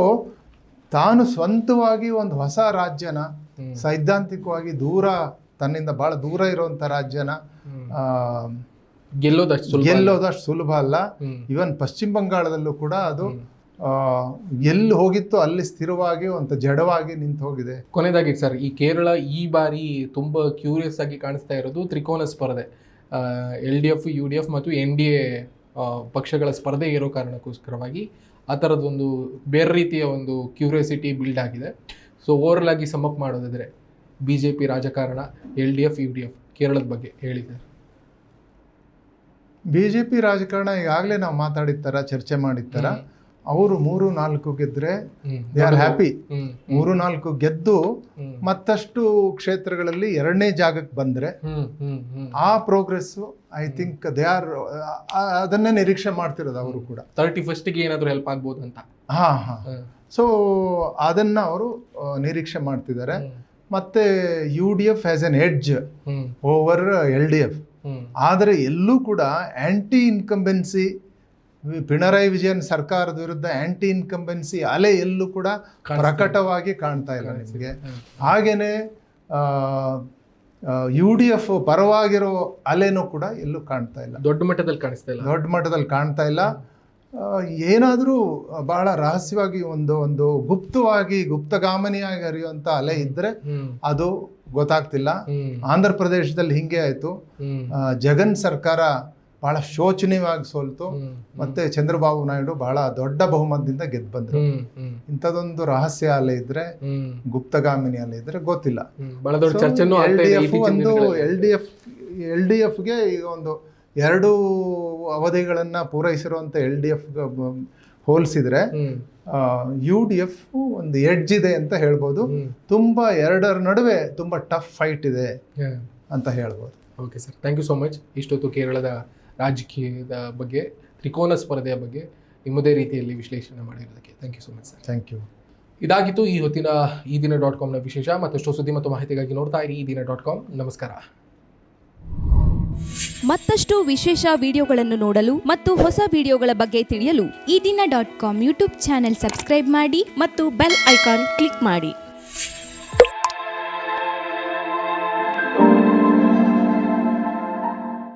ತಾನು ಸ್ವಂತವಾಗಿ ಒಂದು ಹೊಸ ರಾಜ್ಯನ, ಸೈದ್ಧಾಂತಿಕವಾಗಿ ತನ್ನಿಂದ ಬಹಳ ದೂರ ಇರುವಂತ ರಾಜ್ಯನ ಗೆಲ್ಲೋದಷ್ಟು ಸುಲಭ ಅಲ್ಲ. ಇವನ್ ಪಶ್ಚಿಮ ಬಂಗಾಳದಲ್ಲೂ ಕೂಡ ಅದು ಎಲ್ಲಿ ಹೋಗಿತ್ತು ಅಲ್ಲಿ ಸ್ಥಿರವಾಗಿ ಒಂದು ಜಡವಾಗಿ ನಿಂತು ಹೋಗಿದೆ. ಕೊನೆಯದಾಗಿ ಸರ್, ಈ ಕೇರಳ ಈ ಬಾರಿ ತುಂಬಾ ಕ್ಯೂರಿಯಸ್ ಆಗಿ ಕಾಣಿಸ್ತಾ ಇರೋದು ತ್ರಿಕೋನ ಸ್ಪರ್ಧೆ. LDF, UDF ಮತ್ತು NDA ಪಕ್ಷಗಳ ಸ್ಪರ್ಧೆ ಇರೋ ಕಾರಣಕ್ಕೋಸ್ಕರವಾಗಿ ಆ ಥರದೊಂದು ಬೇರೆ ರೀತಿಯ ಒಂದು ಕ್ಯೂರಿಯಾಸಿಟಿ ಬಿಲ್ಡ್ ಆಗಿದೆ. ಸೊ ಓವರಲ್ ಆಗಿ ಸಮಪ್ ಮಾಡೋದಾದ್ರೆ BJP ರಾಜಕಾರಣ, LDF, UDF ಕೇರಳದ ಬಗ್ಗೆ ಹೇಳಿದ್ದಾರೆ. BJP ರಾಜಕಾರಣ ಈಗಾಗಲೇ ನಾವು ಮಾತಾಡಿರ್ತಾರ, ಚರ್ಚೆ ಮಾಡಿರ್ತಾರ. ಅವರು 3-4 ಗೆದ್ರೆ ದೇ ಆರ್ ಹ್ಯಾಪಿ. 3-4 ಗೆದ್ದು ಮತ್ತಷ್ಟು ಕ್ಷೇತ್ರಗಳಲ್ಲಿ 2ನೇ ಜಾಗಕ್ಕೆ ಬಂದ್ರೆ ಆ progress I think they are ಅದನ್ನೇ ನಿರೀಕ್ಷೆ ಮಾಡ್ತಿರೋದು ಅವರು ಕೂಡ. 31st ಏನಾದ್ರು ಹೆಲ್ಪ್ ಆಗ್ಬೋದು ಅಂತ. ಸೊ ಅದನ್ನ ಅವರು ನಿರೀಕ್ಷೆ ಮಾಡ್ತಿದ್ದಾರೆ. ಮತ್ತೆ UDF has N edge over LDF. ಆದರೆ ಎಲ್ಲೂ ಕೂಡ ಆಂಟಿ ಇನ್ಕಂಬೆನ್ಸಿ, ಪಿಣರಾಯಿ ವಿಜಯನ್ ಸರ್ಕಾರದ ವಿರುದ್ಧ ಆಂಟಿ ಇನ್ಕಂಬೆನ್ಸಿ ಅಲೆ ಎಲ್ಲೂ ಕೂಡ ಪ್ರಕಟವಾಗಿ ಕಾಣ್ತಾ ಇಲ್ಲ ನಿಮಗೆ. ಹಾಗೇನೆ UDF ಪರವಾಗಿರೋ ಅಲೆನೂ ಕೂಡ ಎಲ್ಲೂ ಕಾಣ್ತಾ ಇಲ್ಲ, ದೊಡ್ಡ ಮಟ್ಟದಲ್ಲಿ ಕಾಣ್ತಾ ಇಲ್ಲ. ಏನಾದರೂ ಬಹಳ ರಹಸ್ಯವಾಗಿ ಒಂದು ಗುಪ್ತಗಾಮನಿಯಾಗಿ ಹರಿಯುವಂತ ಅಲೆ ಇದ್ರೆ ಅದು ಗೊತ್ತಾಗ್ತಿಲ್ಲ. ಆಂಧ್ರ ಪ್ರದೇಶದಲ್ಲಿ ಹಿಂಗೆ ಆಯ್ತು. ಜಗನ್ ಸರ್ಕಾರ ಬಹಳ ಶೋಚನೀಯವಾಗಿ ಸೋಲ್ತು. ಮತ್ತೆ ಚಂದ್ರಬಾಬು ನಾಯ್ಡು ಬಹಳ ದೊಡ್ಡ ಬಹುಮತದಿಂದ ಗೆದ್ದು ಬಂದ್ರು. ಇಂಥದೊಂದು ರಹಸ್ಯ ಅಲೆ ಇದ್ರೆ, ಗುಪ್ತಗಾಮಿನಿ ಅಲೆ ಇದ್ರೆ ಗೊತ್ತಿಲ್ಲ. LDFಗೆ ಈಗ ಒಂದು 2 ಅವಧಿಗಳನ್ನ ಪೂರೈಸಿರುವಂತ LDF ಹೋಲಿಸಿದ್ರೆ UDF ಒಂದು ಎಡ್ಜ್ ಇದೆ ಅಂತ ಹೇಳ್ಬೋದು. ತುಂಬಾ 2ರ ನಡುವೆ ತುಂಬಾ ಟಫ್ ಫೈಟ್ ಇದೆ ಅಂತ ಹೇಳ್ಬೋದು. Okay sir, thank you so much. ಇಷ್ಟೊತ್ತು ಕೇರಳದ ರಾಜಕೀಯದ ಬಗ್ಗೆ, ತ್ರಿಕೋನ ಸ್ಪರ್ಧೆಯ ಬಗ್ಗೆ ನಿಮ್ಮದೇ ರೀತಿಯಲ್ಲಿ ವಿಶ್ಲೇಷಣೆ ಮಾಡಿರೋದಕ್ಕೆ thank you so much sir. Thank you. ಇದಾಗಿತ್ತು ಈ ಹೊತ್ತಿನ eDina.comನ ವಿಶೇಷ. ಮತ್ತಷ್ಟು ಸುದ್ದಿ ಮತ್ತು ಮಾಹಿತಿಗಾಗಿ ನೋಡ್ತಾ ಇರಿ eDina.com. ನಮಸ್ಕಾರ. ಮತ್ತಷ್ಟು ವಿಶೇಷ ವಿಡಿಯೋಗಳನ್ನು ನೋಡಲು ಮತ್ತು ಹೊಸ ವಿಡಿಯೋಗಳ ಬಗ್ಗೆ ತಿಳಿಯಲು eDina.com ಯೂಟ್ಯೂಬ್ ಚಾನೆಲ್ ಸಬ್ಸ್ಕ್ರೈಬ್ ಮಾಡಿ ಮತ್ತು ಬೆಲ್ ಐಕಾನ್ ಕ್ಲಿಕ್ ಮಾಡಿ.